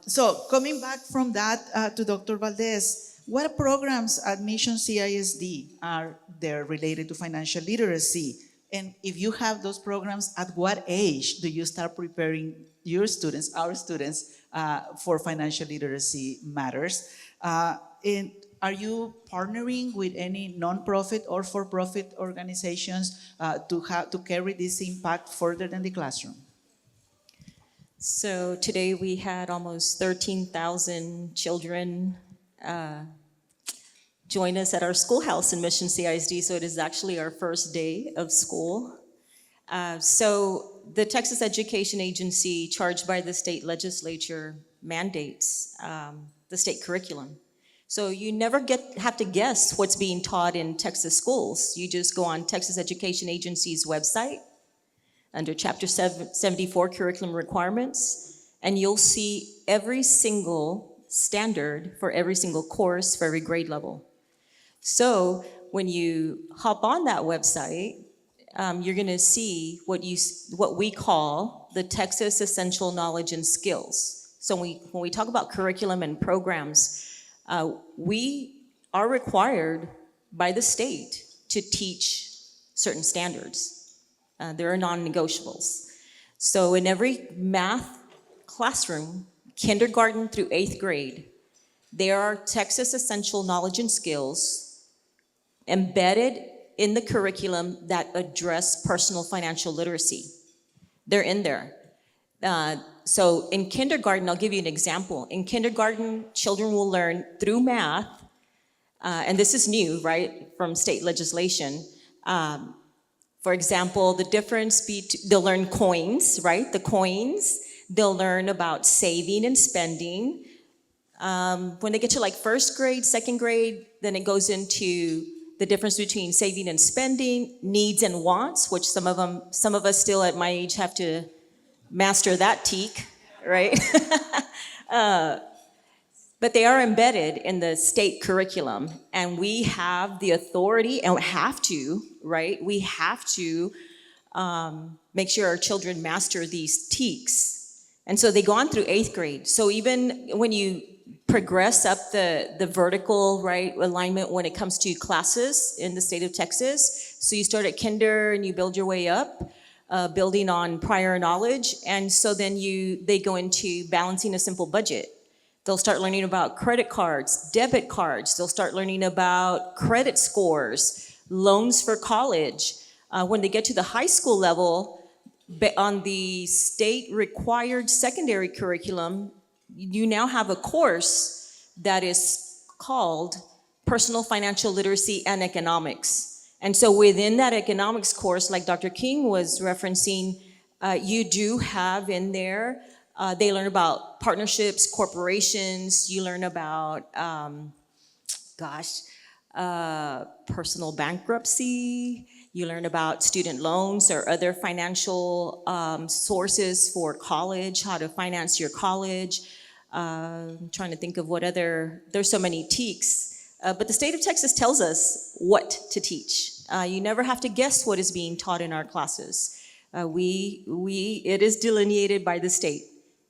So coming back from that to Dr. Valdez, What programs at Mission CISD are there related to financial literacy? And if you have those programs, at what age do you start preparing your students, our students, for financial literacy matters? And are you partnering with any nonprofit or for-profit organizations to carry this impact further than the classroom? So today we had almost 13,000 children join us at our schoolhouse in Mission CISD, so it is actually our first day of school. So the Texas Education Agency, charged by the state legislature, mandates the state curriculum. So you never have to guess what's being taught in Texas schools. You just go on Texas Education Agency's website under Chapter 74 Curriculum Requirements, and you'll see every single standard for every single course for every grade level. So when you hop on that website, you're going to see what we call the Texas Essential Knowledge and Skills. So when we talk about curriculum and programs, we are required by the state to teach certain standards. There are non-negotiables. So in every math classroom, kindergarten through 8th grade, there are Texas Essential Knowledge and Skills embedded in the curriculum that address personal financial literacy. They're in there. So in kindergarten, I'll give you an example. In kindergarten, children will learn through math, and this is new, right, from state legislation. For example, the difference they'll learn coins, right, the coins. They'll learn about saving and spending. When they get to like 1st grade, 2nd grade, then it goes into the difference between saving and spending, needs and wants, which some of us still at my age have to master that teak, right? But they are embedded in the state curriculum, and we have the authority and have to, right? We have to make sure our children master these teaks. And so they go on through 8th grade. So even when you progress up the vertical, right, alignment when it comes to classes in the state of Texas, so you start at kinder and you build your way up, building on prior knowledge, and so then they go into balancing a simple budget. They'll start learning about credit cards, debit cards. They'll start learning about credit scores, loans for college. When they get to the high school level, on the state required secondary curriculum, you now have a course that is called Personal Financial Literacy and Economics. And so within that economics course, like Dr. King was referencing, you do have in there, they learn about partnerships, corporations, you learn about, personal bankruptcy, you learn about student loans or other financial sources for college, how to finance your college. I'm trying to think of what other, there's so many teaks. But the state of Texas tells us what to teach. You never have to guess what is being taught in our classes. It is delineated by the state.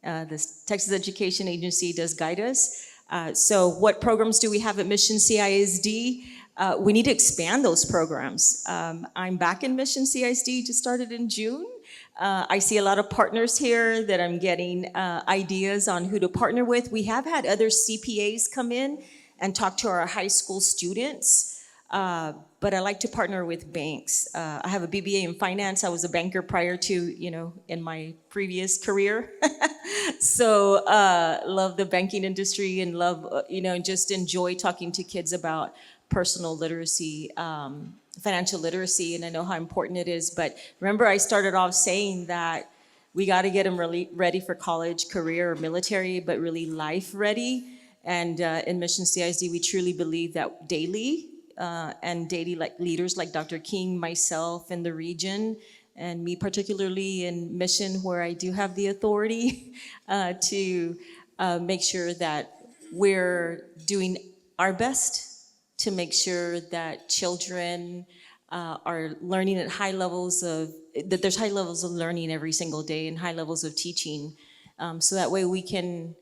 The Texas Education Agency does guide us. So what programs do we have at Mission CISD? We need to expand those programs. I'm back in Mission CISD, just started in June. I see a lot of partners here that I'm getting ideas on who to partner with. We have had other CPAs come in and talk to our high school students, but I like to partner with banks. I have a BBA in finance. I was a banker prior to, in my previous career. So love the banking industry and love, just enjoy talking to kids about personal literacy, financial literacy, and I know how important it is. But remember, I started off saying that we got to get them really ready for college, career, or military, but really life ready. And in Mission CISD, we truly believe that daily, like leaders like Dr. King, myself, in the region, and me particularly in Mission, where I do have the authority to make sure that we're doing our best to make sure that children are learning at high levels that there's high levels of learning every single day and high levels of teaching. So that way we can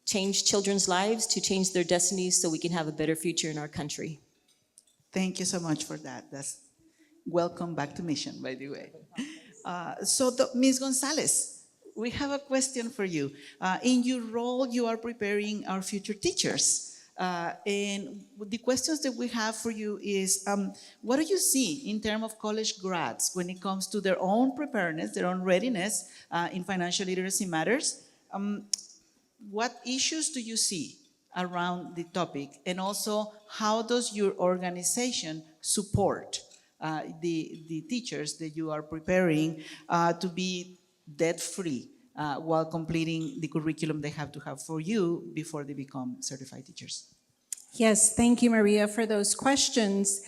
change children's lives, to change their destinies so we can have a better future in our country. Thank you so much for that. That's welcome back to Mission, by the way. Ms. Gonzalez, we have a question for you. In your role, you are preparing our future teachers. And the questions that we have for you is, what do you see in terms of college grads when it comes to their own preparedness, their own readiness in financial literacy matters? What issues do you see around the topic? And also, how does your organization support the teachers that you are preparing to be debt-free while completing the curriculum they have to have for you before they become certified teachers? Yes, thank you, Maria, for those questions.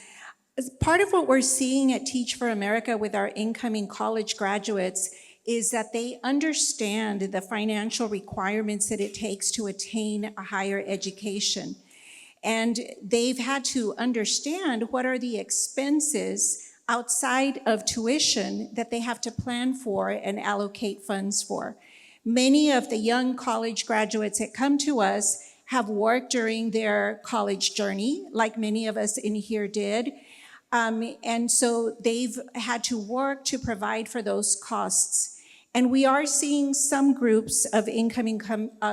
As part of what we're seeing at Teach for America with our incoming college graduates is that they understand the financial requirements that it takes to attain a higher education. And they've had to understand what are the expenses outside of tuition that they have to plan for and allocate funds for. Many of the young college graduates that come to us have worked during their college journey, like many of us in here did. And so they've had to work to provide for those costs. And we are seeing some groups of incoming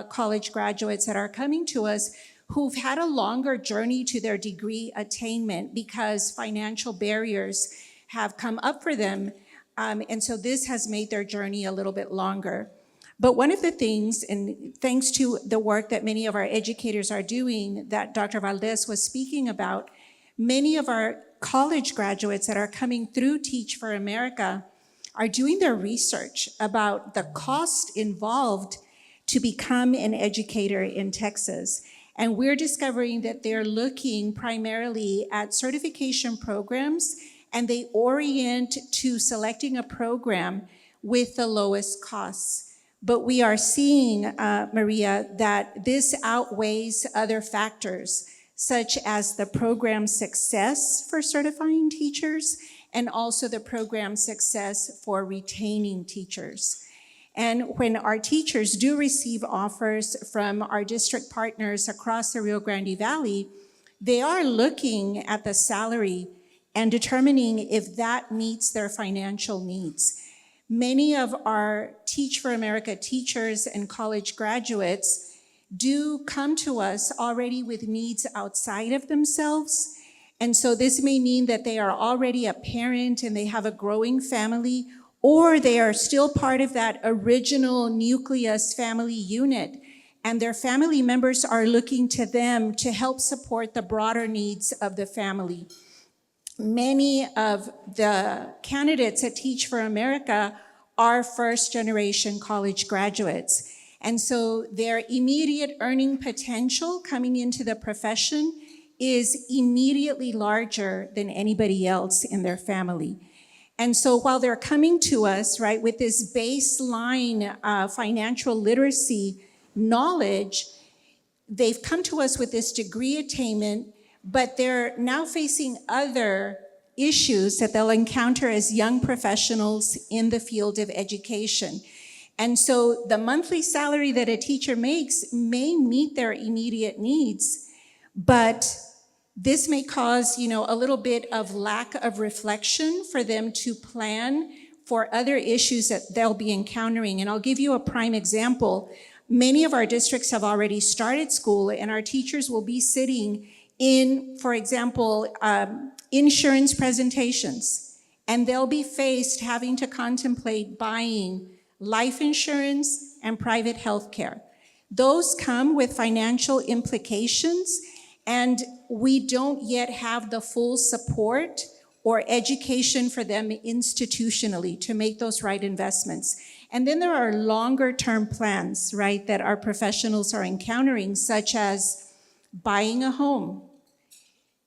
college graduates that are coming to us who've had a longer journey to their degree attainment because financial barriers have come up for them. And so this has made their journey a little bit longer. But one of the things, and thanks to the work that many of our educators are doing that Dr. Valdez was speaking about, many of our college graduates that are coming through Teach for America are doing their research about the cost involved to become an educator in Texas. And we're discovering that they're looking primarily at certification programs, and they orient to selecting a program with the lowest costs. But we are seeing, Maria, that this outweighs other factors, such as the program success for certifying teachers and also the program success for retaining teachers. And when our teachers do receive offers from our district partners across the Rio Grande Valley, they are looking at the salary and determining if that meets their financial needs. Many of our Teach for America teachers and college graduates do come to us already with needs outside of themselves. And so this may mean that they are already a parent and they have a growing family, or they are still part of that original nucleus family unit, and their family members are looking to them to help support the broader needs of the family. Many of the candidates at Teach for America are first-generation college graduates. And so their immediate earning potential coming into the profession is immediately larger than anybody else in their family. And so while they're coming to us, right, with this baseline financial literacy knowledge, they've come to us with this degree attainment, but they're now facing other issues that they'll encounter as young professionals in the field of education. And so the monthly salary that a teacher makes may meet their immediate needs, but this may cause, a little bit of lack of reflection for them to plan for other issues that they'll be encountering. And I'll give you a prime example. Many of our districts have already started school, and our teachers will be sitting in, for example, insurance presentations, and they'll be faced having to contemplate buying life insurance and private health care. Those come with financial implications, and we don't yet have the full support or education for them institutionally to make those right investments. And then there are longer term plans, right, that our professionals are encountering, such as buying a home,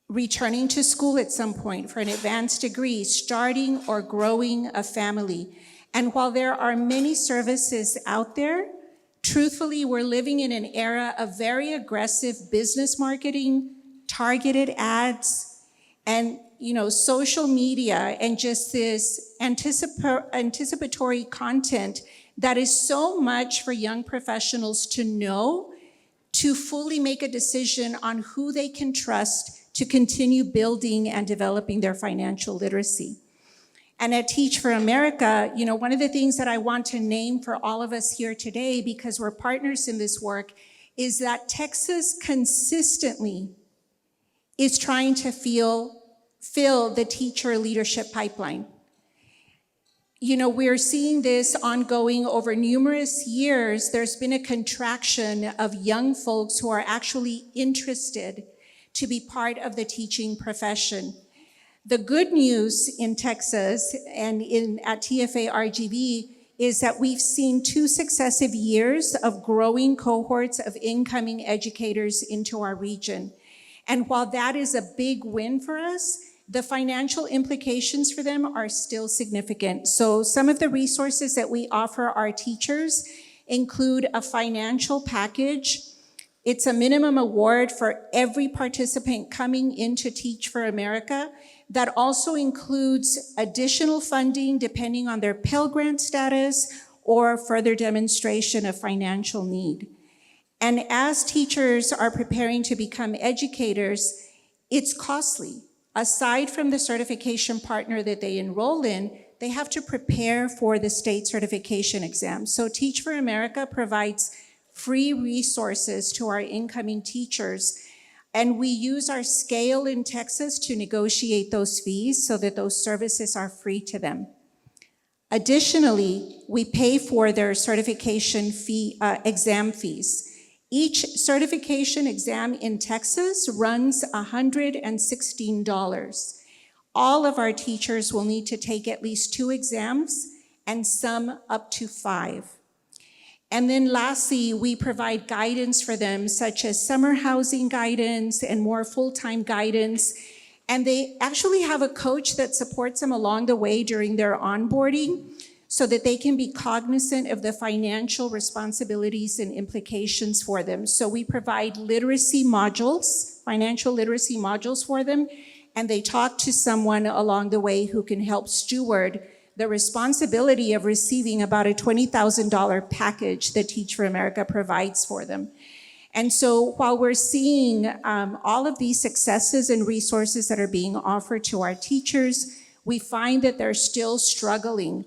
returning to school at some point for an advanced degree, starting or growing a family. And while there are many services out there, truthfully, we're living in an era of very aggressive business marketing, targeted ads, and social media, and just this anticipatory content that is so much for young professionals to know to fully make a decision on who they can trust to continue building and developing their financial literacy. And at Teach for America, one of the things that I want to name for all of us here today, because we're partners in this work, is that Texas consistently is trying to fill the teacher leadership pipeline. We're seeing this ongoing over numerous years. There's been a contraction of young folks who are actually interested to be part of the teaching profession. The good news in Texas and at TFA RGV is that we've seen 2 successive years of growing cohorts of incoming educators into our region. And while that is a big win for us, the financial implications for them are still significant. So some of the resources that we offer our teachers include a financial package. It's a minimum award for every participant coming into Teach for America that also includes additional funding depending on their Pell Grant status or further demonstration of financial need. And as teachers are preparing to become educators, it's costly. Aside from the certification partner that they enroll in, they have to prepare for the state certification exam. So Teach for America provides free resources to our incoming teachers, and we use our scale in Texas to negotiate those fees so that those services are free to them. Additionally, we pay for their certification fee, exam fees. Each certification exam in Texas runs $116. All of our teachers will need to take at least 2 exams and some up to 5. And then lastly, we provide guidance for them, such as summer housing guidance and more full-time guidance. And they actually have a coach that supports them along the way during their onboarding so that they can be cognizant of the financial responsibilities and implications for them. So we provide literacy modules, financial literacy modules for them, and they talk to someone along the way who can help steward the responsibility of receiving about a $20,000 package that Teach for America provides for them. And so while we're seeing all of these successes and resources that are being offered to our teachers, we find that they're still struggling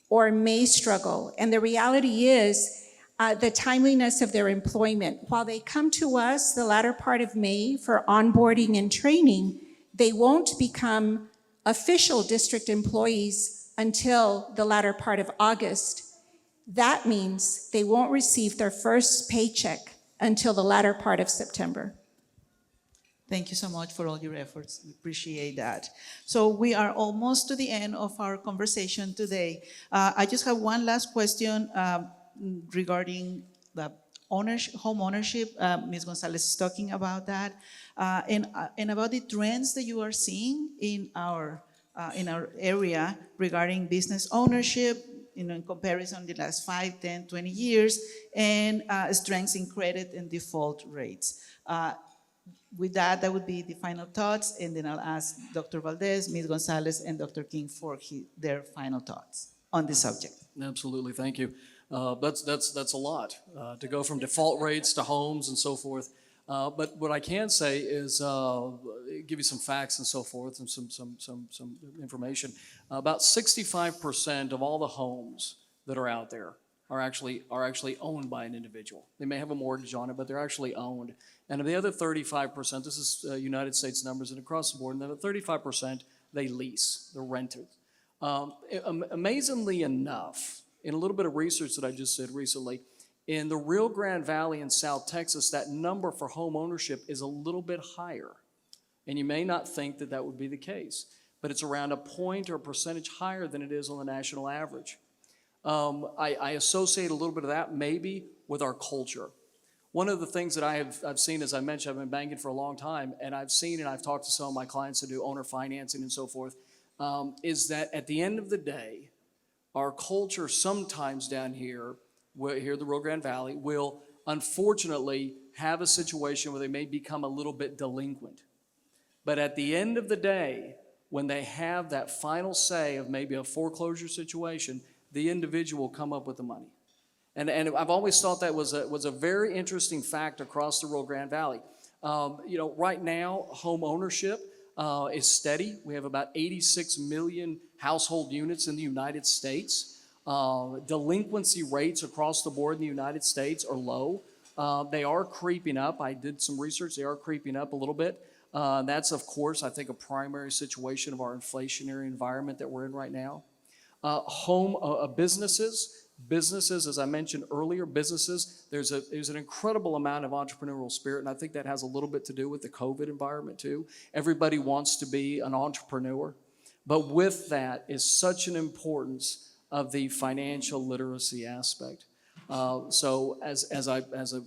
or may struggle. And the reality is the timeliness of their employment. While they come to us the latter part of May for onboarding and training, they won't become official district employees until the latter part of August. That means they won't receive their first paycheck until the latter part of September. Thank you so much for all your efforts. We appreciate that. So we are almost to the end of our conversation today. I just have one last question regarding the home ownership. Ms. Gonzalez is talking about that, and about the trends that you are seeing in our area regarding business ownership, in comparison to the last 5, 10, 20 years, and strengths in credit and default rates. With that would be the final thoughts, and then I'll ask Dr. Valdez, Ms. Gonzalez, and Dr. King for their final thoughts on this subject. Absolutely, thank you. That's a lot to go from default rates to homes and so forth. But what I can say is give you some facts and so forth and some information. About 65% of all the homes that are out there are actually owned by an individual. They may have a mortgage on it, but they're actually owned. And of the other 35%, this is United States numbers and across the board, and the 35% they lease, they're rented. Amazingly enough, in a little bit of research that I just did recently, in the Rio Grande Valley in South Texas, that number for home ownership is a little bit higher. And you may not think that that would be the case, but it's around a point or a percentage higher than it is on the national average. I associate a little bit of that maybe with our culture. One of the things that I've seen, as I mentioned, I've been banking for a long time, and I've seen and I've talked to some of my clients who do owner financing and so forth, is that at the end of the day, our culture sometimes down here in the Rio Grande Valley, will unfortunately have a situation where they may become a little bit delinquent. But at the end of the day, when they have that final say of maybe a foreclosure situation, the individual will come up with the money. And I've always thought that was a very interesting fact across the Rio Grande Valley. Right now, home ownership is steady. We have about 86 million household units in the United States. Delinquency rates across the board in the United States are low. They are creeping up. I did some research. They are creeping up a little bit. That's, of course, I think a primary situation of our inflationary environment that we're in right now. Businesses, as I mentioned earlier, there's an incredible amount of entrepreneurial spirit, and I think that has a little bit to do with the COVID environment too. Everybody wants to be an entrepreneur, but with that is such an importance of the financial literacy aspect. So as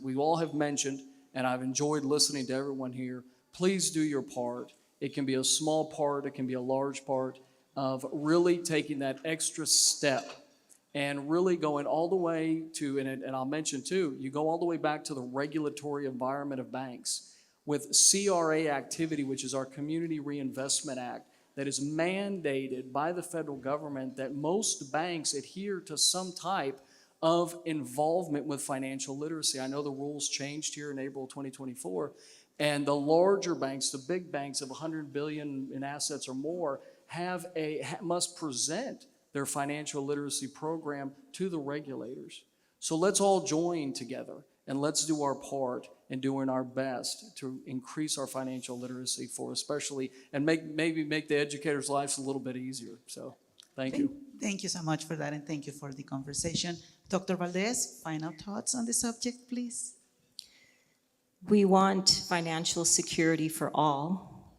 we all have mentioned, and I've enjoyed listening to everyone here, please do your part. It can be a small part, it can be a large part of really taking that extra step and really going all the way to, and I'll mention too, you go all the way back to the regulatory environment of banks with CRA activity, which is our Community Reinvestment Act, that is mandated by the federal government that most banks adhere to some type of involvement with financial literacy. I know the rules changed here in April 2024, and the larger banks, the big banks of 100 billion in assets or more, must present their financial literacy program to the regulators. So let's all join together and let's do our part in doing our best to increase our financial literacy for especially, and maybe make the educators' lives a little bit easier. So thank you. Thank you so much for that, and thank you for the conversation. Dr. Valdez, final thoughts on the subject, please. We want financial security for all,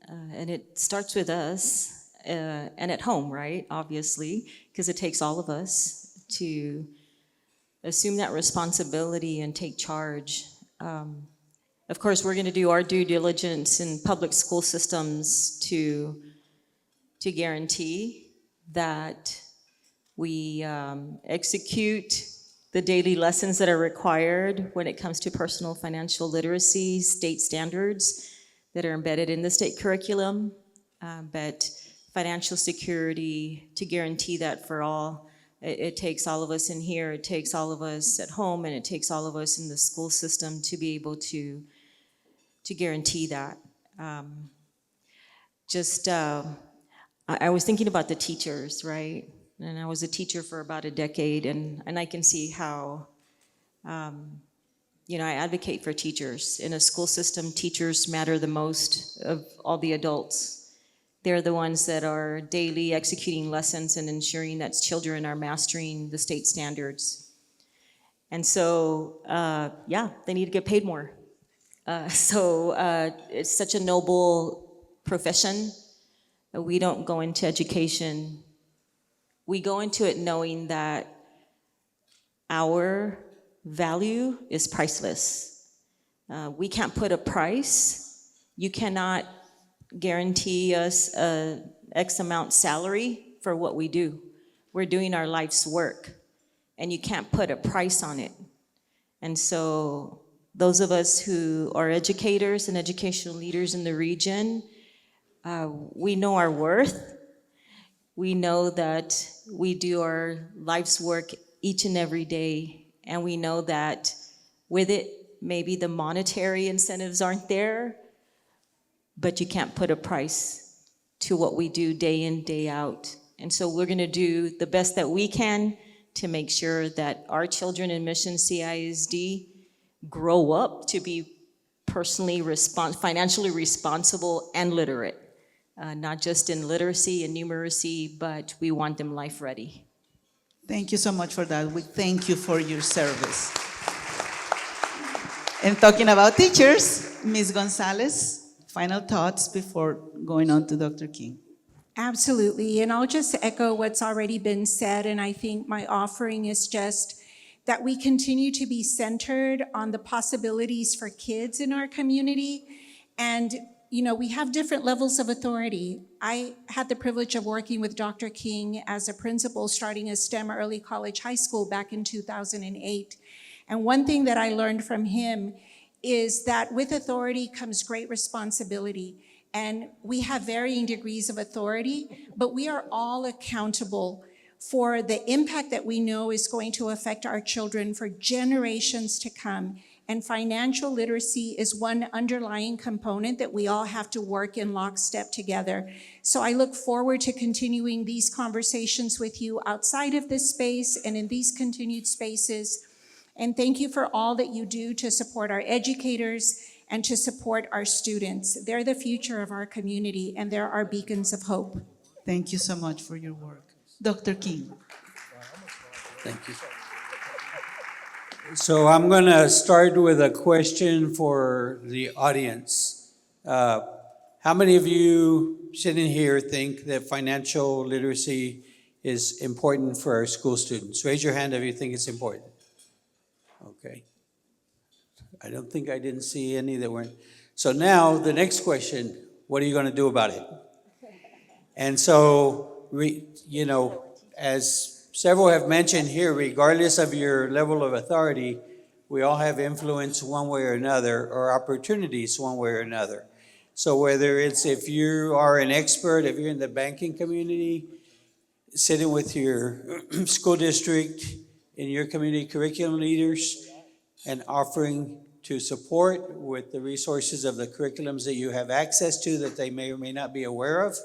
and it starts with us and at home, right? Obviously, because it takes all of us to assume that responsibility and take charge. Of course, we're going to do our due diligence in public school systems to guarantee that we execute the daily lessons that are required when it comes to personal financial literacy, state standards that are embedded in the state curriculum, but financial security, to guarantee that for all, it takes all of us in here, it takes all of us at home, and it takes all of us in the school system to be able to guarantee that. I was thinking about the teachers, right? And I was a teacher for about a decade, and I can see how, I advocate for teachers. In a school system, teachers matter the most of all the adults. They're the ones that are daily executing lessons and ensuring that children are mastering the state standards. And so, they need to get paid more. It's such a noble profession. We don't go into education. We go into it knowing that our value is priceless. We can't put a price. You cannot guarantee us a X amount salary for what we do. We're doing our life's work, and you can't put a price on it. And so those of us who are educators and educational leaders in the region, we know our worth. We know that we do our life's work each and every day, and we know that with it, maybe the monetary incentives aren't there, but you can't put a price to what we do day in, day out. And so we're going to do the best that we can to make sure that our children in Mission CISD grow up to be financially responsible and literate, not just in literacy and numeracy, but we want them life ready. Thank you so much for that. We thank you for your service. And talking about teachers, Ms. Gonzalez, final thoughts before going on to Dr. King. Absolutely, and I'll just echo what's already been said, and I think my offering is just that we continue to be centered on the possibilities for kids in our community. And, we have different levels of authority. I had the privilege of working with Dr. King as a principal starting a STEM early college high school back in 2008. And one thing that I learned from him is that with authority comes great responsibility. And we have varying degrees of authority, but we are all accountable for the impact that we know is going to affect our children for generations to come. And financial literacy is one underlying component that we all have to work in lockstep together. So I look forward to continuing these conversations with you outside of this space and in these continued spaces. And thank you for all that you do to support our educators and to support our students. They're the future of our community, and they're our beacons of hope. Thank you so much for your work. Dr. King. Thank you. So I'm going to start with a question for the audience. How many of you sitting here think that financial literacy is important for our school students? Raise your hand if you think it's important. Okay. I didn't see any that weren't. So now the next question, what are you going to do about it? And so, as several have mentioned here, regardless of your level of authority, we all have influence one way or another, or opportunities one way or another. So whether it's if you are an expert, if you're in the banking community, sitting with your school district, in your community curriculum leaders, and offering to support with the resources of the curriculums that you have access to that they may or may not be aware of,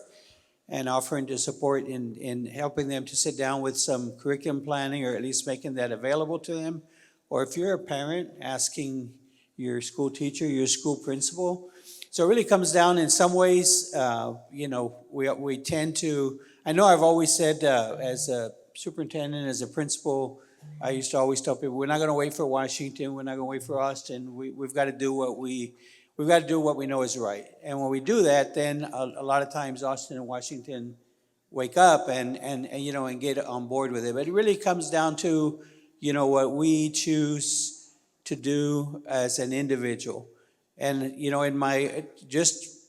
and offering to support in helping them to sit down with some curriculum planning, or at least making that available to them. Or if you're a parent, asking your school teacher, your school principal. So it really comes down in some ways, we tend to, I know I've always said as a superintendent, as a principal, I used to always tell people, we're not going to wait for Washington, we're not going to wait for Austin. We've got to do what we know is right. And when we do that, then a lot of times Austin and Washington wake up and get on board with it. But it really comes down to, what we choose to do as an individual. And, just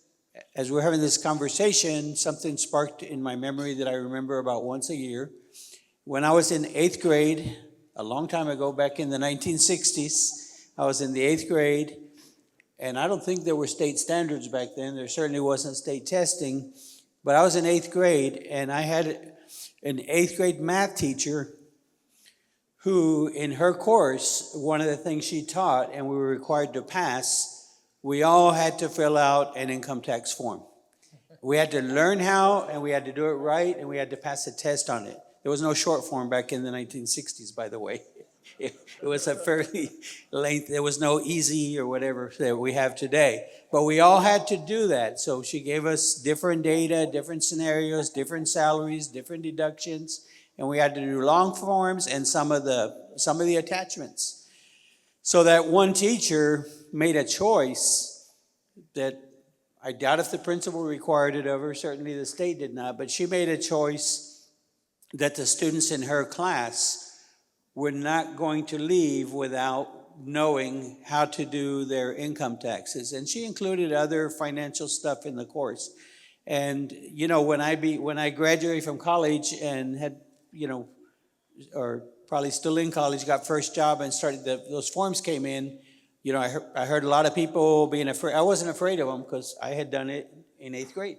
as we're having this conversation, something sparked in my memory that I remember about once a year. When I was in 8th grade, a long time ago, back in the 1960s, I was in the 8th grade, and I don't think there were state standards back then. There certainly wasn't state testing, but I was in 8th grade, and I had an 8th grade math teacher who, in her course, one of the things she taught, and we were required to pass, we all had to fill out an income tax form. We had to learn how, and we had to do it right, and we had to pass a test on it. There was no short form back in the 1960s, by the way. It was a fairly lengthy, there was no easy or whatever that we have today. But we all had to do that. So she gave us different data, different scenarios, different salaries, different deductions, and we had to do long forms and some of the attachments. So that one teacher made a choice that I doubt if the principal required it of her, certainly the state did not, but she made a choice that the students in her class were not going to leave without knowing how to do their income taxes. And she included other financial stuff in the course. And, when I graduated from college and had, or probably still in college, got first job and started, those forms came in, I heard a lot of people being afraid. I wasn't afraid of them because I had done it in 8th grade,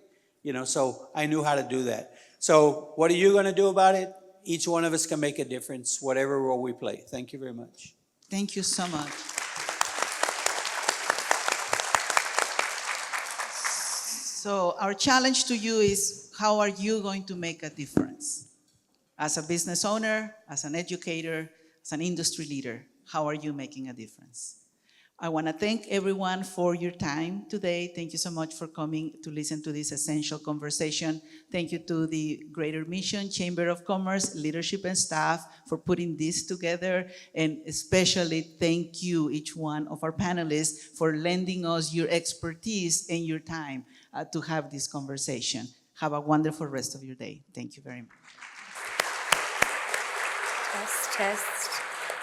so I knew how to do that. So what are you going to do about it? Each one of us can make a difference, whatever role we play. Thank you very much. Thank you so much. So our challenge to you is, how are you going to make a difference? As a business owner, as an educator, as an industry leader, how are you making a difference? I want to thank everyone for your time today. Thank you so much for coming to listen to this essential conversation. Thank you to the Greater Mission Chamber of Commerce, leadership and staff for putting this together. And especially thank you, each one of our panelists, for lending us your expertise and your time to have this conversation. Have a wonderful rest of your day. Thank you very much. Test.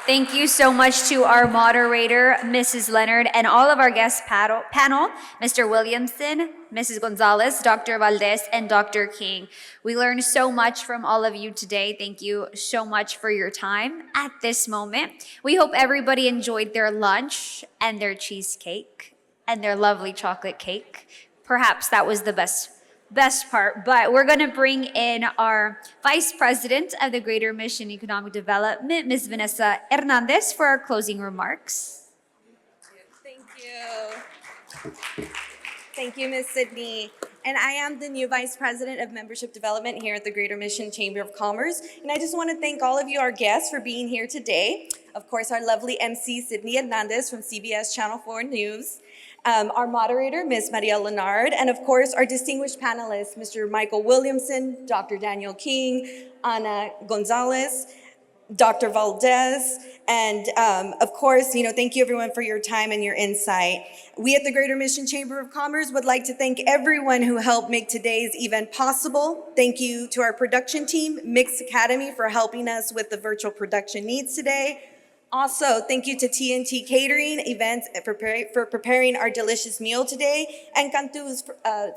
Thank you so much to our moderator, Mrs. Leonard, and all of our guest panel, Mr. Williamson, Mrs. Gonzalez, Dr. Valdez, and Dr. King. We learned so much from all of you today. Thank you so much for your time at this moment. We hope everybody enjoyed their lunch and their cheesecake and their lovely chocolate cake. Perhaps that was the best best part, but we're going to bring in our Vice President of the Greater Mission Economic Development, Ms. Vanessa Hernandez, for our closing remarks. Thank you. Thank you, Ms. Sydney. And I am the new Vice President of Membership Development here at the Greater Mission Chamber of Commerce. And I just want to thank all of you, our guests, for being here today. Of course, our lovely MC, Sydney Hernandez from CBS Channel 4 News. Our moderator, Ms. Maria Leonard, and of course, our distinguished panelists, Mr. Michael Williamson, Dr. Daniel King, Ana Gonzalez, Dr. Valdez, and of course, thank you everyone for your time and your insight. We at the Greater Mission Chamber of Commerce would like to thank everyone who helped make today's event possible. Thank you to our production team, Mix Academy, for helping us with the virtual production needs today. Also, thank you to TNT Catering Events for preparing our delicious meal today, and Cantu's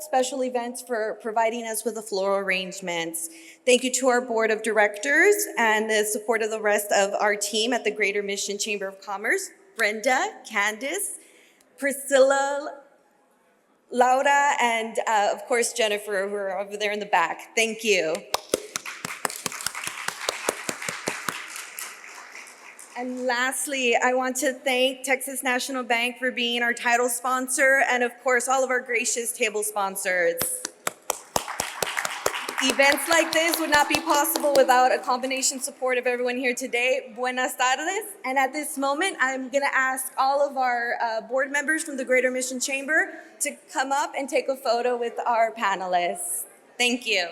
special events for providing us with the floral arrangements. Thank you to our board of directors and the support of the rest of our team at the Greater Mission Chamber of Commerce, Brenda, Candice, Priscilla, Laura, and of course, Jennifer, who are over there in the back. Thank you. And lastly, I want to thank Texas National Bank for being our title sponsor, and of course, all of our gracious table sponsors. Events like this would not be possible without a combination support of everyone here today. Buenas tardes. And at this moment, I'm gonna ask all of our board members from the Greater Mission Chamber to come up and take a photo with our panelists. Thank you.